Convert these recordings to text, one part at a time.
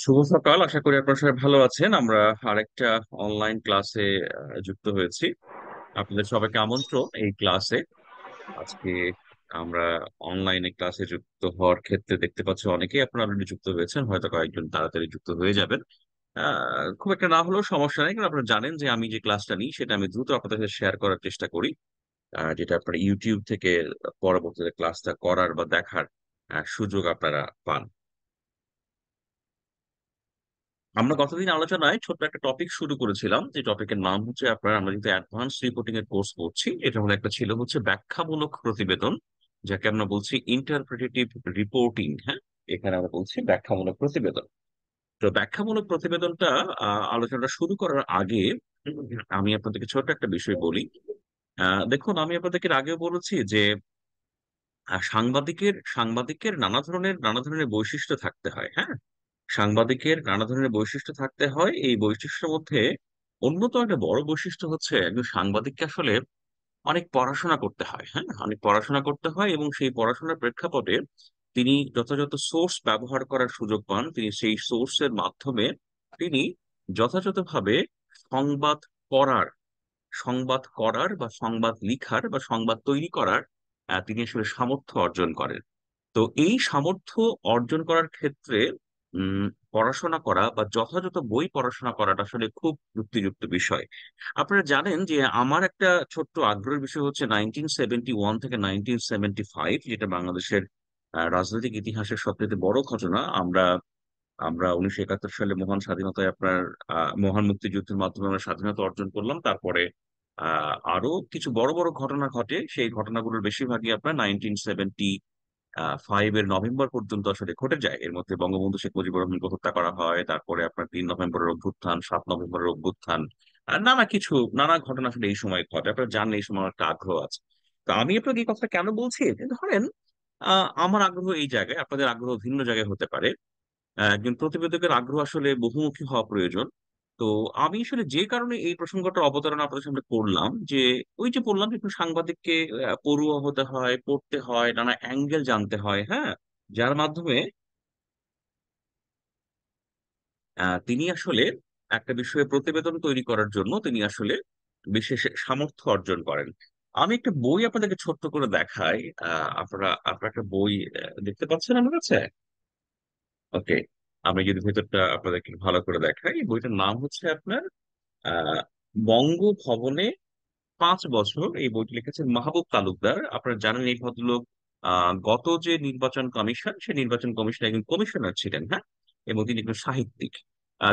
শুভ সকাল। আশা করি আপনার সবাই ভালো আছেন। আমরা আরেকটা অনলাইন ক্লাসে যুক্ত হয়েছি। আপনাদের সবাইকে আমন্ত্রণ এই ক্লাসে। আজকে আমরা অনলাইনে ক্লাসে যুক্ত হওয়ার ক্ষেত্রে দেখতে পাচ্ছি অনেকেই আপনারা অলরেডি যুক্ত হয়েছেন, হয়তো কয়েকজন তাড়াতাড়ি যুক্ত হয়ে যাবেন। খুব একটা না হলেও সমস্যা নেই, কারণ আপনারা জানেন যে আমি যে ক্লাসটা নিই সেটা আমি দ্রুত আপনাদের সাথে শেয়ার করার চেষ্টা করি, যেটা আপনারা ইউটিউব থেকে পরবর্তীতে ক্লাসটা করার বা দেখার সুযোগ আপনারা পান। আমরা গতদিন আলোচনায় ছোট্ট একটা টপিক শুরু করেছিলাম, যে টপিকের নাম হচ্ছে আপনার, আমরা কিন্তু অ্যাডভান্স রিপোর্টিং এর কোর্স করছি, এটা হলো একটা ছিল হচ্ছে ব্যাখ্যামূলক প্রতিবেদন, যাকে আমরা বলছি ইন্টারপ্রিটেটিভ রিপোর্টিং। হ্যাঁ, এখানে আমরা বলছি ব্যাখ্যামূলক প্রতিবেদন। তো ব্যাখ্যামূলক প্রতিবেদনটা আলোচনাটা শুরু করার আগে আমি আপনাদেরকে ছোট্ট একটা বিষয় বলি। দেখুন, আমি আপনাদেরকে আগেও বলেছি যে সাংবাদিকের নানা ধরনের বৈশিষ্ট্য থাকতে হয়। হ্যাঁ, সাংবাদিকের নানা ধরনের বৈশিষ্ট্য থাকতে হয়। এই বৈশিষ্ট্যের মধ্যে অন্যতম একটা বড় বৈশিষ্ট্য হচ্ছে একজন সাংবাদিককে আসলে অনেক পড়াশোনা করতে হয়। হ্যাঁ, অনেক পড়াশোনা করতে হয়, এবং সেই পড়াশোনার প্রেক্ষাপটে তিনি যথাযথ সোর্স ব্যবহার করার সুযোগ পান। তিনি সেই সোর্সের মাধ্যমে তিনি যথাযথভাবে সংবাদ পড়ার সংবাদ করার, বা সংবাদ লিখার, বা সংবাদ তৈরি করার তিনি আসলে সামর্থ্য অর্জন করেন। তো এই সামর্থ্য অর্জন করার ক্ষেত্রে উম পড়াশোনা করা বা যথাযথ বই পড়াশোনা করাটা আসলে খুব যুক্তিযুক্ত বিষয়। আপনারা জানেন যে আমার একটা ছোট্ট আগ্রহের বিষয় হচ্ছে 1971 থেকে 1975, যেটা বাংলাদেশের রাজনৈতিক ইতিহাসের সবচেয়ে বড় ঘটনা। আমরা আমরা 1971 সালে মহান স্বাধীনতায় আপনার মহান মুক্তিযুদ্ধের মাধ্যমে আমরা স্বাধীনতা অর্জন করলাম। তারপরে আরো কিছু বড় বড় ঘটনা ঘটে। সেই ঘটনাগুলোর বেশিরভাগই আপনার 1975-এর নভেম্বর পর্যন্ত আসলে ঘটে যায়। এর মধ্যে বঙ্গবন্ধু শেখ মুজিবুর রহমানকে হত্যা করা হয়, তারপরে আপনার 3 নভেম্বরের অভ্যুত্থান, 7 নভেম্বরের অভ্যুত্থান, নানা ঘটনা আসলে এই সময় ঘটে। আপনারা জানেন এই সময় আমার একটা আগ্রহ আছে। তো আমি আপনাকে এই কথাটা কেন বলছি, যে ধরেন আমার আগ্রহ এই জায়গায়, আপনাদের আগ্রহ ভিন্ন জায়গায় হতে পারে। একজন প্রতিবেদকের আগ্রহ আসলে বহুমুখী হওয়া প্রয়োজন। তো আমি আসলে যে কারণে এই প্রসঙ্গটা অবতারণা আপনাদের সামনে করলাম, যে ওই যে বললাম যে একটু সাংবাদিককে পড়ুয়া হতে হয়, পড়তে হয়, নানা অ্যাঙ্গেল জানতে হয়। হ্যাঁ, যার মাধ্যমে তিনি আসলে একটা বিষয়ে প্রতিবেদন তৈরি করার জন্য তিনি আসলে বিশেষ সামর্থ্য অর্জন করেন। আমি একটা বই আপনাদেরকে ছোট্ট করে দেখাই। আপনারা একটা বই দেখতে পাচ্ছেন আমার কাছে? ওকে, আমি যদি ভেতরটা আপনাদেরকে ভালো করে দেখাই, এই বইটার নাম হচ্ছে আপনার আহ বঙ্গভবনে 5 বছর। এই বইটি লিখেছেন মাহবুব তালুকদার। আপনারা জানেন এই ভদ্রলোক গত যে নির্বাচন কমিশন, সেই নির্বাচন কমিশনে একজন কমিশনার ছিলেন। হ্যাঁ, এবং তিনি একজন সাহিত্যিক।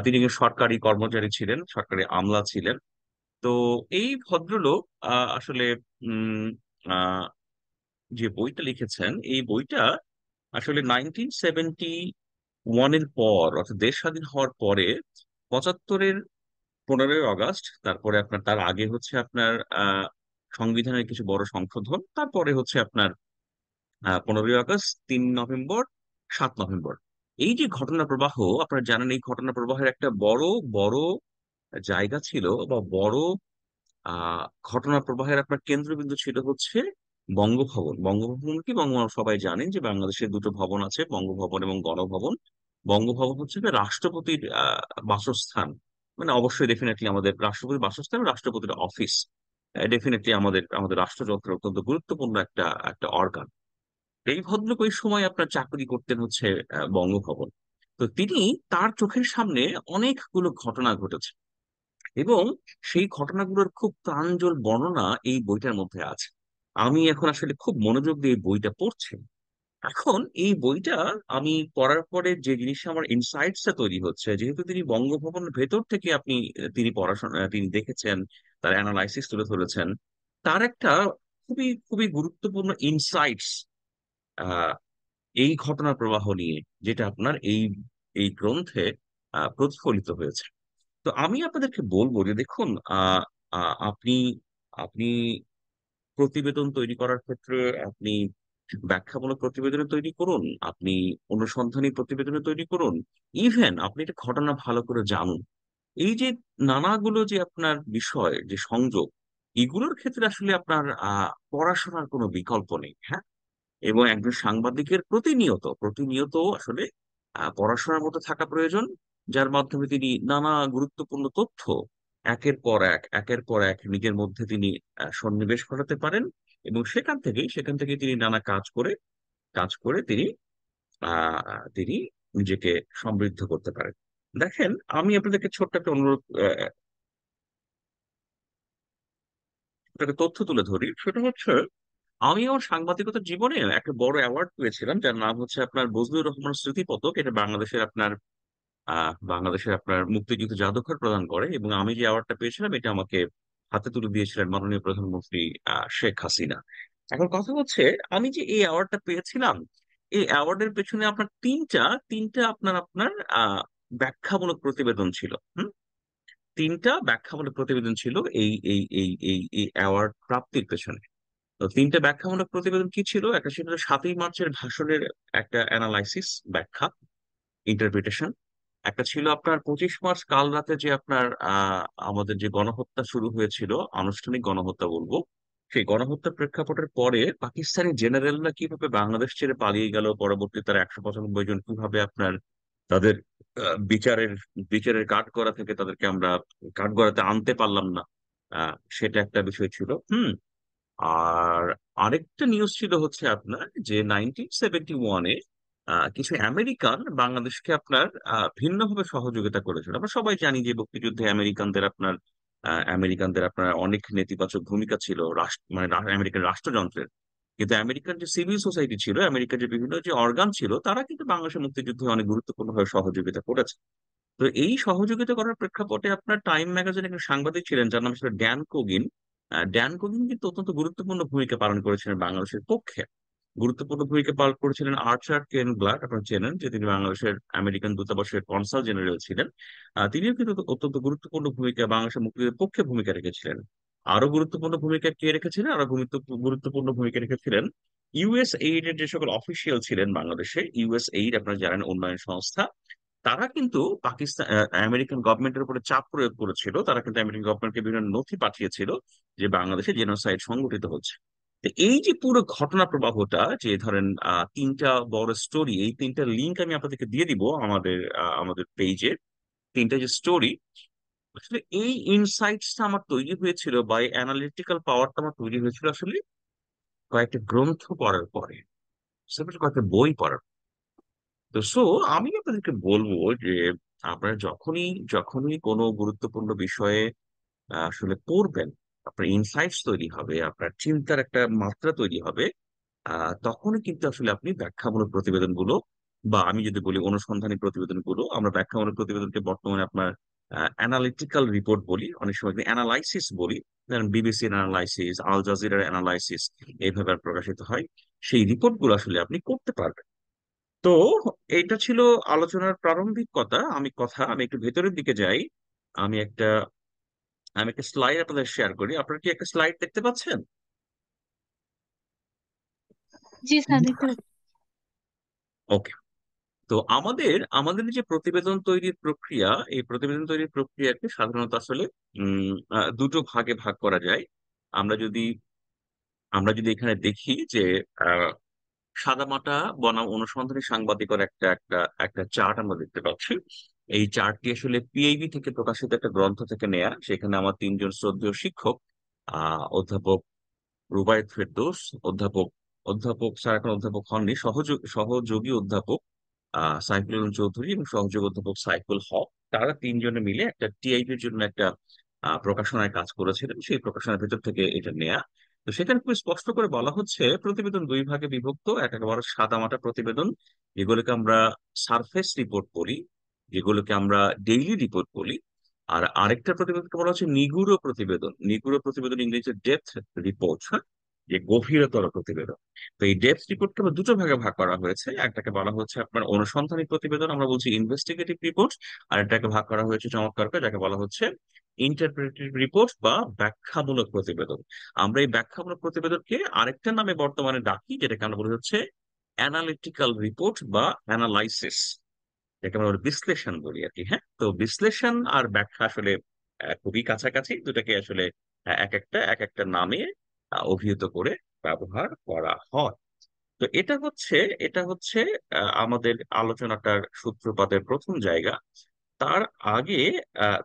তিনি একজন সরকারি কর্মচারী ছিলেন, সরকারি আমলা ছিলেন। তো এই ভদ্রলোক আসলে উম আহ যে বইটা লিখেছেন, এই বইটা আসলে 1971 এর পর, অর্থাৎ দেশ স্বাধীন হওয়ার পরে, 75-এর 15ই আগস্ট, তারপরে আপনার তার আগে হচ্ছে আপনার সংবিধানের কিছু বড় সংশোধন, তারপরে হচ্ছে আপনার 15ই আগস্ট, 3 নভেম্বর, 7 নভেম্বর, এই যে ঘটনা প্রবাহ, আপনারা জানেন এই ঘটনা প্রবাহের একটা বড় বড় জায়গা ছিল, বা বড় আহ ঘটনা প্রবাহের আপনার কেন্দ্রবিন্দু ছিল হচ্ছে বঙ্গভবন। বঙ্গভবন কি, বঙ্গভবন সবাই জানেন যে বাংলাদেশে দুটো ভবন আছে, বঙ্গভবন এবং গণভবন। বঙ্গভবন হচ্ছে যে রাষ্ট্রপতির বাসস্থান। মানে অবশ্যই ডেফিনেটলি আমাদের রাষ্ট্রপতির বাসস্থান, রাষ্ট্রপতির অফিস, ডেফিনেটলি আমাদের আমাদের রাষ্ট্রযন্ত্রের অত্যন্ত গুরুত্বপূর্ণ একটা একটা অর্গান। এই ভদ্রলোক ওই সময় আপনার চাকরি করতেন হচ্ছে বঙ্গভবন। তো তিনি, তার চোখের সামনে অনেকগুলো ঘটনা ঘটেছে, এবং সেই ঘটনাগুলোর খুব প্রাঞ্জল বর্ণনা এই বইটার মধ্যে আছে। আমি এখন আসলে খুব মনোযোগ দিয়ে এই বইটা পড়ছি। এখন এই বইটা আমি পড়ার পরে যে জিনিসটা আমার ইনসাইটসটা তৈরি হচ্ছে, যেহেতু তিনি বঙ্গভবনের ভেতর থেকে তিনি পড়াশোনা, তিনি দেখেছেন, তার অ্যানালাইসিস তুলে ধরেছেন, তার একটা খুবই খুবই গুরুত্বপূর্ণ ইনসাইটস এই ঘটনার প্রবাহ নিয়ে, যেটা আপনার এই এই গ্রন্থে প্রতিফলিত হয়েছে। তো আমি আপনাদেরকে বলবো যে দেখুন, আহ আহ, আপনি আপনি প্রতিবেদন তৈরি করার ক্ষেত্রে আপনি ব্যাখ্যামূলক প্রতিবেদন তৈরি করুন, আপনি অনুসন্ধানী প্রতিবেদন তৈরি করুন, ইভেন আপনি একটা ঘটনা ভালো করে জানুন। এই যে নানাগুলো যে আপনার বিষয়, যে সংযোগ, এগুলোর ক্ষেত্রে আসলে আপনার পড়াশোনার কোনো বিকল্প নেই। হ্যাঁ, এবং একজন সাংবাদিকের প্রতিনিয়ত প্রতিনিয়ত আসলে পড়াশোনার মধ্যে থাকা প্রয়োজন, যার মাধ্যমে তিনি নানা গুরুত্বপূর্ণ তথ্য একের পর এক নিজের মধ্যে তিনি সন্নিবেশ ঘটাতে পারেন, এবং সেখান থেকে তিনি নানা কাজ করে তিনি নিজেকে সমৃদ্ধ করতে পারেন। দেখেন, আমি আপনাদেরকে ছোট্ট একটা অনুরোধ, একটা তথ্য তুলে ধরি। সেটা হচ্ছে, আমি আমার সাংবাদিকতার জীবনে একটা বড় অ্যাওয়ার্ড পেয়েছিলাম, যার নাম হচ্ছে আপনার বজলুর রহমান স্মৃতি পদক। এটা বাংলাদেশের আপনার মুক্তিযুদ্ধ জাদুঘর প্রদান করে, এবং আমি যে অ্যাওয়ার্ডটা পেয়েছিলাম এটা আমাকে হাতে তুলে দিয়েছিলেন মাননীয় প্রধানমন্ত্রী শেখ হাসিনা। এখন কথা হচ্ছে, আমি যে এই অ্যাওয়ার্ডটা পেয়েছিলাম, এই অ্যাওয়ার্ডের পেছনে আপনার তিনটা তিনটা আপনার আপনার আহ ব্যাখ্যামূলক প্রতিবেদন ছিল। তিনটা ব্যাখ্যামূলক প্রতিবেদন ছিল এই এই এই এই এই অ্যাওয়ার্ড প্রাপ্তির পেছনে। তো তিনটা ব্যাখ্যামূলক প্রতিবেদন কি ছিল? একটা ছিল 7ই মার্চের ভাষণের একটা অ্যানালাইসিস, ব্যাখ্যা, ইন্টারপ্রিটেশন। একটা ছিল আপনার 25 মার্চ কাল রাতে যে আপনার আমাদের যে গণহত্যা শুরু হয়েছিল, আনুষ্ঠানিক গণহত্যা বলবো, সেই গণহত্যার প্রেক্ষাপটের পরে পাকিস্তানি জেনারেলরা কিভাবে বাংলাদেশ ছেড়ে পালিয়ে গেল, পরবর্তী তারা 195 জন কিভাবে আপনার তাদের বিচারের বিচারের কাঠগড়া থেকে তাদেরকে আমরা কাঠগড়াতে আনতে পারলাম না, সেটা একটা বিষয় ছিল। আর আরেকটা নিউজ ছিল হচ্ছে আপনার যে 1971-এ কিছু আমেরিকান বাংলাদেশকে আপনার ভিন্নভাবে সহযোগিতা করেছিল। আমরা সবাই জানি যে মুক্তিযুদ্ধে আমেরিকানদের আপনার অনেক নেতিবাচক ভূমিকা ছিল, আমেরিকান রাষ্ট্রযন্ত্রের। কিন্তু আমেরিকান যে সিভিল সোসাইটি ছিল, আমেরিকার যে বিভিন্ন যে অর্গান ছিল, তারা কিন্তু বাংলাদেশের মুক্তিযুদ্ধে অনেক গুরুত্বপূর্ণভাবে সহযোগিতা করেছে। তো এই সহযোগিতা করার প্রেক্ষাপটে আপনার টাইম ম্যাগাজিনে একজন সাংবাদিক ছিলেন, যার নাম ছিল ড্যান কোগিন। ড্যান কোগিন কিন্তু অত্যন্ত গুরুত্বপূর্ণ ভূমিকা পালন করেছিলেন বাংলাদেশের পক্ষে। গুরুত্বপূর্ণ ভূমিকা পালন করেছিলেন আর্চার কেন ব্লাড, আপনারা চেনেন, যে তিনি বাংলাদেশের আমেরিকান দূতাবাসের কনসাল জেনারেল ছিলেন। তিনিও কিন্তু অত্যন্ত গুরুত্বপূর্ণ ভূমিকা বাংলাদেশের মুক্তির পক্ষে ভূমিকা রেখেছিলেন। আরো গুরুত্বপূর্ণ ভূমিকা কে রেখেছিলেন? গুরুত্বপূর্ণ ভূমিকা রেখেছিলেন ইউএস এইড এর যে সকল অফিসিয়াল ছিলেন বাংলাদেশে। ইউএস এইড আপনারা জানেন, উন্নয়ন সংস্থা। তারা কিন্তু আমেরিকান গভর্নমেন্টের উপরে চাপ প্রয়োগ করেছিল, তারা কিন্তু আমেরিকান গভর্নমেন্টকে বিভিন্ন নথি পাঠিয়েছিল যে বাংলাদেশে জেনোসাইড সংঘটিত হচ্ছে। তো এই যে পুরো ঘটনা প্রবাহটা, যে ধরেন তিনটা বড় স্টোরি, এই তিনটা লিঙ্ক আমি আপনাদেরকে দিয়ে দিব আমাদের পেজে। তিনটা যে স্টোরি, আসলে এই ইনসাইটসটা আমার তৈরি হয়েছিল, বা এই অ্যানালিটিক্যাল পাওয়ারটা আমার তৈরি হয়েছিল আসলে কয়েকটা গ্রন্থ পড়ার পরে, কয়েকটা বই পড়ার। তো আমি আপনাদেরকে বলবো যে আপনারা যখনই যখনই কোনো গুরুত্বপূর্ণ বিষয়ে আসলে পড়বেন, আপনার ইনসাইটস তৈরি হবে, আপনার চিন্তার একটা মাত্রা তৈরি হবে, তখনই কিন্তু আসলে আপনি ব্যাখ্যামূলক প্রতিবেদনগুলো, বা আমি যদি বলি অনুসন্ধানী প্রতিবেদনগুলো, আমরা ব্যাখ্যামূলক প্রতিবেদনকে বর্তমানে আপনার অ্যানালিটিক্যাল রিপোর্ট বলি, অনেক সময় অ্যানালাইসিস বলি। যেমন বিবিসির অ্যানালাইসিস, আল জাজিরার অ্যানালাইসিস এইভাবে প্রকাশিত হয়। সেই রিপোর্টগুলো আসলে আপনি করতে পারবেন। তো এইটা ছিল আলোচনার প্রারম্ভিক আমি একটু ভেতরের দিকে যাই। আমি একটা আমি একটা স্লাইড আপনাদের শেয়ার করি। আপনারা কি একটা স্লাইড দেখতে পাচ্ছেন? জি স্যার, দেখতে পাচ্ছি। ওকে। তো আমাদের আমাদের যে প্রতিবেদন তৈরির প্রক্রিয়া, এই প্রতিবেদন তৈরির প্রক্রিয়াকে সাধারণত আসলে দুটো ভাগে ভাগ করা যায়। আমরা যদি আমরা যদি এখানে দেখি যে সাদামাটা বনাম অনুসন্ধানী সাংবাদিকর একটা একটা একটা চার্ট আমরা দেখতে পাচ্ছি। এই চার্টটি আসলে পিআইবি থেকে প্রকাশিত একটা গ্রন্থ থেকে নেয়া। সেখানে আমার তিনজন শ্রদ্ধেয় শিক্ষক, অধ্যাপক রুবায়েত ফেরদৌস, অধ্যাপক অধ্যাপক স্যার এখন অধ্যাপক হননি, সহযোগী অধ্যাপক সাইফুল আলম চৌধুরী এবং সহযোগী অধ্যাপক সাইফুল হক, তারা তিনজনে মিলে একটা টিআইবির জন্য একটা প্রকাশনায় কাজ করেছিলেন। সেই প্রকাশনার ভেতর থেকে এটা নেয়া। তো সেখানে খুব স্পষ্ট করে বলা হচ্ছে প্রতিবেদন দুই ভাগে বিভক্ত। একেবারে সাদামাটা প্রতিবেদন, যেগুলোকে আমরা সারফেস রিপোর্ট বলি, যেগুলোকে আমরা ডেইলি রিপোর্ট বলি। আর আরেকটা প্রতিবেদনকে বলা হচ্ছে নিগুড় প্রতিবেদন। নিগুড় প্রতিবেদন ইংরেজিতে ডেপথ রিপোর্ট, যে গভীরতর প্রতিবেদন। তো এই ডেপথ রিপোর্টকে আবার দুটো ভাগে ভাগ করা হয়েছে। একটাকে বলা হচ্ছে আপনার অনুসন্ধানী প্রতিবেদন, আমরা বলছি ইনভেস্টিগেটিভ রিপোর্ট। আর এটাকে ভাগ করা হয়েছে চমৎকার করে, যাকে বলা হচ্ছে ইন্টারপ্রেটিভ রিপোর্ট বা ব্যাখ্যামূলক প্রতিবেদন। আমরা এই ব্যাখ্যামূলক প্রতিবেদনকে আরেকটা নামে বর্তমানে ডাকি, যেটাকে আমরা বলি হচ্ছে অ্যানালিটিক্যাল রিপোর্ট বা অ্যানালাইসিস, যাকে আমরা বিশ্লেষণ বলি আর কি। হ্যাঁ, তো বিশ্লেষণ আর ব্যাখ্যা আসলে খুবই কাছাকাছি। দুটাকে আসলে এক একটা নামে অভিহিত করে ব্যবহার করা হয়। তো এটা হচ্ছে আমাদের আলোচনাটার সূত্রপাতের প্রথম জায়গা। তার আগে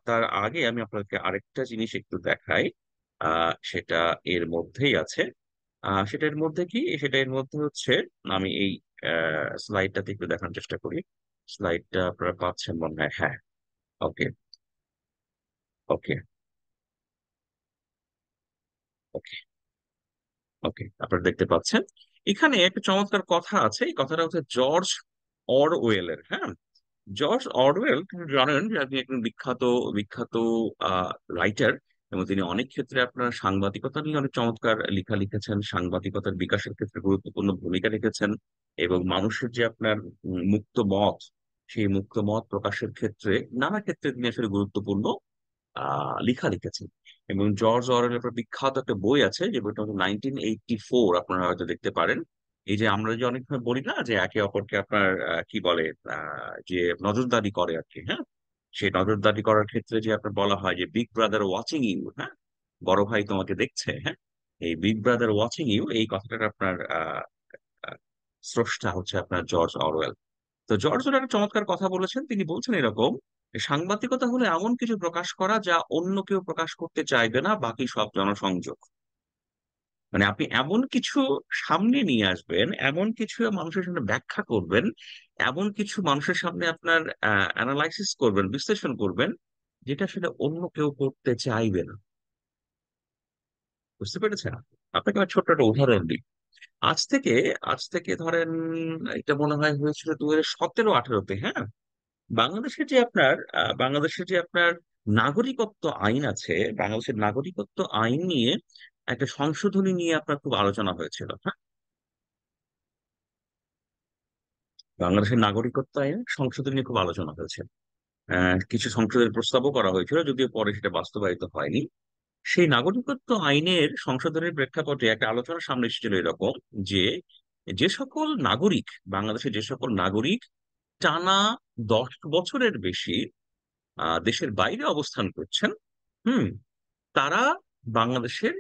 তার আগে আমি আপনাকে আরেকটা জিনিস একটু দেখাই। সেটা এর মধ্যেই আছে। সেটার মধ্যে কি, সেটা এর মধ্যে হচ্ছে, আমি এই স্লাইডটাতে একটু দেখানোর চেষ্টা করি। স্লাইডটা আপনারা পাচ্ছেন মনে হয়, হ্যাঁ। ওকে, ওকে, ওকে, ওকে, আপনারা দেখতে পাচ্ছেন এখানে একটা চমৎকার কথা আছে। এই কথাটা হচ্ছে জর্জ অরওয়েলের, হ্যাঁ। জর্জ অরওয়েল, তিনি জানেন যে আপনি একজন বিখ্যাত বিখ্যাত রাইটার, এবং তিনি অনেক ক্ষেত্রে আপনার সাংবাদিকতা নিয়ে অনেক চমৎকার লেখা লিখেছেন, সাংবাদিকতার বিকাশের ক্ষেত্রে গুরুত্বপূর্ণ ভূমিকা রেখেছেন, এবং মানুষের যে আপনার মুক্ত মত, সেই মুক্ত মত প্রকাশের ক্ষেত্রে নানা ক্ষেত্রে তিনি আসলে গুরুত্বপূর্ণ লেখা লিখেছেন। এবং জর্জ অরওয়েলের একটা বিখ্যাত একটা বই আছে, যে বইটা হচ্ছে 1984, আপনারা হয়তো দেখতে পারেন। এই যে আমরা যে অনেক সময় বলি না যে একে অপরকে আপনার কি বলে, যে নজরদারি করে আর কি, হ্যাঁ। সেই নজরদারি করার ক্ষেত্রে যে আপনার বলা হয় যে বিগ ব্রাদার ওয়াচিং ইউ, হ্যাঁ, বড় ভাই তোমাকে দেখছে, হ্যাঁ। এই বিগ ব্রাদার ওয়াচিং ইউ, এই কথাটা আপনার আহ, স্রষ্টা হচ্ছে আপনার জর্জ অরওয়েল। তো জর্জ ওর একটা চমৎকার কথা বলেছেন, তিনি বলছেন এরকম: সাংবাদিকতা হলো এমন কিছু প্রকাশ করা যা অন্য কেউ প্রকাশ করতে চাইবে না, বাকি সব জনসংযোগ। মানে আপনি এমন কিছু সামনে নিয়ে আসবেন, এমন কিছু মানুষের সামনে ব্যাখ্যা করবেন, এমন কিছু মানুষের সামনে আপনার অ্যানালাইসিস করবেন, বিশ্লেষণ করবেন, যেটা আসলে অন্য কেউ করতে চাইবে না। বুঝতে পেরেছেন? আপনাকে আমি ছোট্ট একটা উদাহরণ দিই। আজ থেকে আজ থেকে ধরেন, এটা মনে হয় হয়েছিল 2017-18-তে, হ্যাঁ। বাংলাদেশের যে আপনার নাগরিকত্ব আইন আছে, বাংলাদেশের নাগরিকত্ব আইন নিয়ে একটা সংশোধনী নিয়ে আপনার খুব আলোচনা হয়েছিল, হ্যাঁ। বাংলাদেশের নাগরিকত্ব আইন সংশোধনী নিয়ে খুব আলোচনা হয়েছে। কিছু সংশোধনের প্রস্তাবও করা হয়েছিল, যদিও পরে সেটা বাস্তবায়িত হয়নি। সেই নাগরিকত্ব আইনের সংশোধনের প্রেক্ষাপটে একটা আলোচনার সামনে এসেছিল এরকম, যে যে সকল নাগরিক, বাংলাদেশের যে সকল নাগরিক টানা 10 বছরের বেশি দেশের বাইরে অবস্থান করছেন, হুম, তারা বাংলাদেশের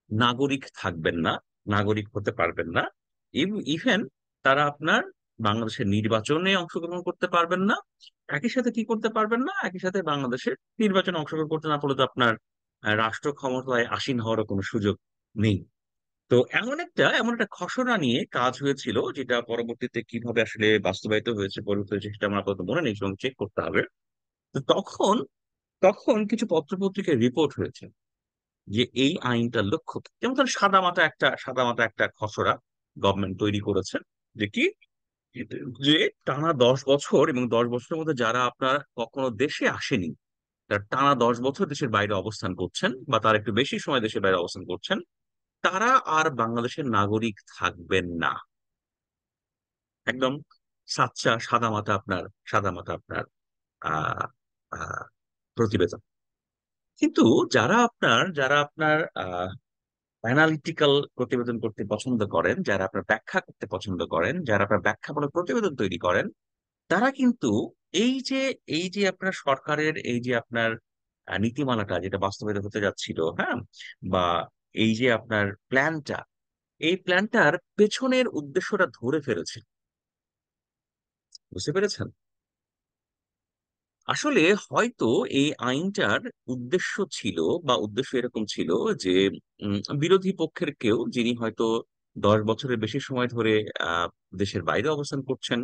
নাগরিক থাকবেন না, নাগরিক হতে পারবেন না। ইভেন তারা আপনার বাংলাদেশের নির্বাচনে অংশগ্রহণ করতে পারবেন না। একই সাথে কি করতে পারবেন না, একই সাথে বাংলাদেশের নির্বাচনে অংশগ্রহণ করতে না পারলে তো আপনার রাষ্ট্র ক্ষমতায় আসীন হওয়ারও কোনো সুযোগ নেই। তো এমন একটা খসড়া নিয়ে কাজ হয়েছিল, যেটা পরবর্তীতে কিভাবে আসলে বাস্তবায়িত হয়েছে, পরিবর্তিত হয়েছে, সেটা আমার আপাতত মনে নেই, এবং চেক করতে হবে। তো তখন তখন কিছু পত্রপত্রিকায় রিপোর্ট হয়েছে যে এই আইনটার লক্ষ্য কি। যেমন ধরেন সাদামাটা একটা খসড়া গভর্নমেন্ট তৈরি করেছে, যে কি, যে টানা 10 বছর, এবং 10 বছরের মধ্যে যারা আপনার কখনো দেশে আসেনি, তারা টানা 10 বছর দেশের বাইরে অবস্থান করছেন, বা তার একটু বেশি সময় দেশের বাইরে অবস্থান করছেন, তারা আর বাংলাদেশের নাগরিক থাকবেন না। একদম সাদামাটা আপনার আহ আহ প্রতিবেদন। কিন্তু যারা আপনার অ্যানালিটিক্যাল প্রতিবেদন করতে পছন্দ করেন, যারা আপনার ব্যাখ্যা করতে পছন্দ করেন, যারা আপনার ব্যাখ্যামূলক প্রতিবেদন তৈরি করেন, তারা কিন্তু এই যে এই যে আপনার সরকারের এই যে আপনার নীতিমালাটা যেটা বাস্তবায়িত হতে যাচ্ছিল, হ্যাঁ, বা এই যে আপনার প্ল্যানটা, এই প্ল্যানটার পেছনের উদ্দেশ্যটা ধরে ফেলেছে। বুঝতে পেরেছেন? আসলে হয়তো এই আইনটার উদ্দেশ্য ছিল, বা উদ্দেশ্য এরকম ছিল যে বিরোধী পক্ষের কেউ, যিনি হয়তো 10 বছরের বেশি সময় ধরে আহ দেশের বাইরে অবস্থান করছেন,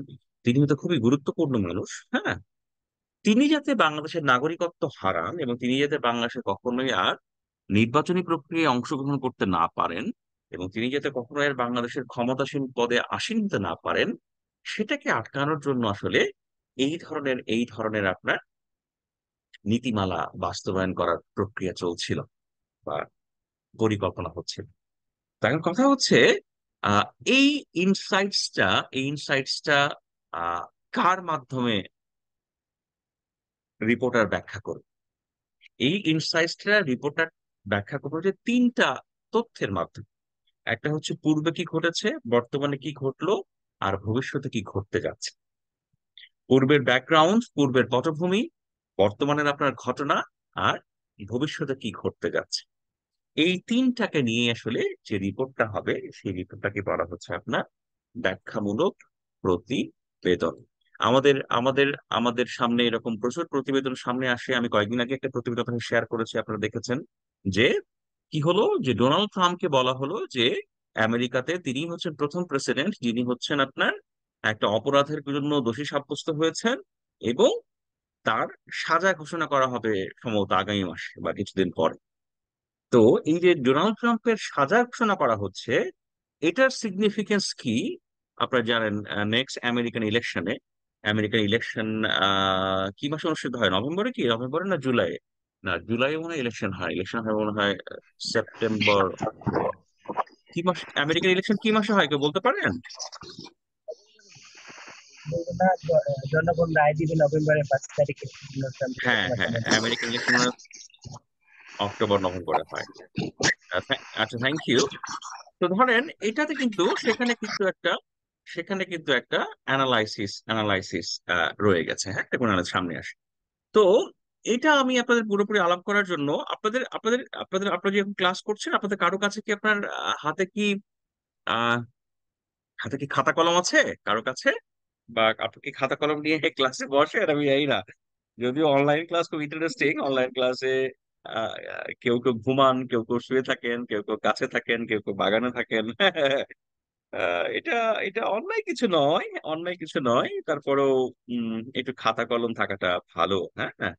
তিনি হয়তো খুবই গুরুত্বপূর্ণ মানুষ, হ্যাঁ, তিনি যাতে বাংলাদেশের নাগরিকত্ব হারান, এবং তিনি যাতে বাংলাদেশে কখনোই আর নির্বাচনী প্রক্রিয়ায় অংশগ্রহণ করতে না পারেন, এবং তিনি যাতে কখনোই আর বাংলাদেশের ক্ষমতাসীন পদে আসীন হতে না পারেন, সেটাকে আটকানোর জন্য আসলে এই ধরনের আপনার নীতিমালা বাস্তবায়ন করার প্রক্রিয়া চলছিল, বা পরিকল্পনা হচ্ছিল। তো এখন কথা হচ্ছে, আহ, এই ইনসাইটসটা এই ইনসাইটসটা কার মাধ্যমে রিপোর্টার ব্যাখ্যা করবে? এই ইনসাইটসটা রিপোর্টার ব্যাখ্যা করবে যে তিনটা তথ্যের মাধ্যমে। একটা হচ্ছে পূর্বে কি ঘটেছে, বর্তমানে কি ঘটলো, আর ভবিষ্যতে কি ঘটতে যাচ্ছে। পূর্বের ব্যাকগ্রাউন্ড, পূর্বের পটভূমি, বর্তমানের আপনার ঘটনা, আর ভবিষ্যতে কি ঘটতে যাচ্ছে। এই তিনটাকে নিয়ে আসলে যে রিপোর্টটা হবে সেই রিপোর্টটাকে বলা হচ্ছে আপনার ব্যাখ্যামূলক প্রতিবেদন। আমাদের আমাদের আমাদের সামনে এরকম প্রচুর প্রতিবেদন সামনে আসে। আমি কয়েকদিন আগে একটা প্রতিবেদন শেয়ার করেছি, আপনারা দেখেছেন, যে কি হলো, যে ডোনাল্ড ট্রাম্পকে বলা হলো যে আমেরিকাতে তিনি হচ্ছেন প্রথম প্রেসিডেন্ট যিনি হচ্ছেন আপনার একটা অপরাধের জন্য দোষী সাব্যস্ত হয়েছেন, এবং তার সাজা ঘোষণা করা হবে সম্ভবত আগামী মাসে বা কিছুদিন পরে। তো এই যে ডোনাল্ড ট্রাম্পের সাজা ঘোষণা করা হচ্ছে, এটার সিগনিফিকেন্স কি? আপনারা জানেন, নেক্সট আমেরিকান ইলেকশন কি মাসে অনুষ্ঠিত হয়? নভেম্বরে, কি নভেম্বরে না জুলাই? না, জুলাই মনে হয় ইলেকশন হয় মনে হয় সেপ্টেম্বর, অক্টোবর। কি মাস আমেরিকান ইলেকশন কি মাসে হয়, কেউ বলতে পারেন? বলবো না, জনগণ রায় দিবে নভেম্বরের 5 তারিখে, হ্যাঁ, এরকম একটা হ্যাঁ, মনে হয়। আমেরিকান ইলেকশন অক্টোবর নভেম্বরে হয়। আচ্ছা, থ্যাংক ইউ। তো ধরেন এটাতে কিন্তু সেখানে কিন্তু একটা অ্যানালাইসিস রয়ে গেছে। হ্যাঁ, দেখুন আমাদের সামনে আসে। তো এটা আমি আপনাদের পুরোপুরি আলাপ করার জন্য আপনারা যে ক্লাস করছেন, আপনাদের কারো কাছে কি আপনার আহ হাতে কি খাতা কলম আছে কারো কাছে? বা আপনি কি খাতা কলম নিয়ে ক্লাসে বসেন? আমি জানি না, যদিও অনলাইন ক্লাস খুব ইন্টারেস্টিং। অনলাইন ক্লাসে কেউ কেউ ঘুমান, কেউ কেউ শুয়ে থাকেন, কেউ কেউ কাছে থাকেন, কেউ কেউ বাগানে থাকেন। এটা এটা অন্যায় কিছু নয়, তারপরেও একটু খাতা কলম থাকাটা ভালো। হ্যাঁ, হ্যাঁ।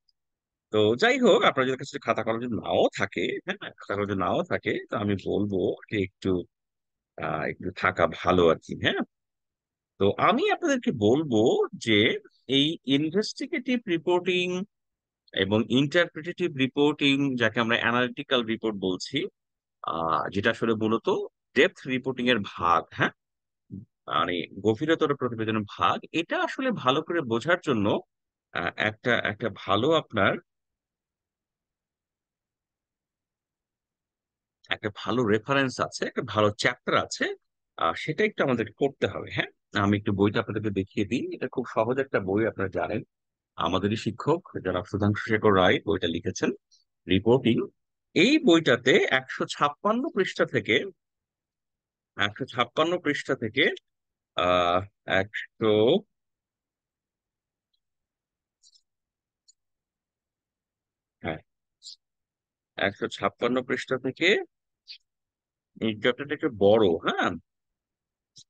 তো যাই হোক, আপনার যদি কাছে খাতা কলম যদি নাও থাকে, হ্যাঁ, খাতা কলম যদি নাও থাকে, তো আমি বলবো যে একটু থাকা ভালো আর কি। হ্যাঁ। তো আমি আপনাদেরকে বলবো যে এই ইনভেস্টিগেটিভ রিপোর্টিং এবং ইন্টারপ্রিটেটিভ রিপোর্টিং, যাকে আমরা অ্যানালিটিক্যাল রিপোর্ট বলছি, যেটা আসলে মূলত ডেপথ রিপোর্টিং এর ভাগ। হ্যাঁ, মানে গভীরতর প্রতিবেদনের ভাগ। এটা আসলে ভালো করে বোঝার জন্য একটা একটা ভালো আপনার একটা ভালো রেফারেন্স আছে, একটা ভালো চ্যাপ্টার আছে। সেটা একটু আমাদেরকে করতে হবে। হ্যাঁ, আমি একটু বইটা আপনাদেরকে দেখিয়ে দিই। এটা খুব সহজ একটা বই, আপনারা জানেন। আমাদেরই শিক্ষক যারা সুধাংশু শেখর রায় বইটা লিখেছেন, রিপোর্টিং। এই বইটাতে 156 পৃষ্ঠা থেকে আহ 100, হ্যাঁ, 156 পৃষ্ঠা থেকে এই চ্যাপ্টারটা একটু বড়। হ্যাঁ,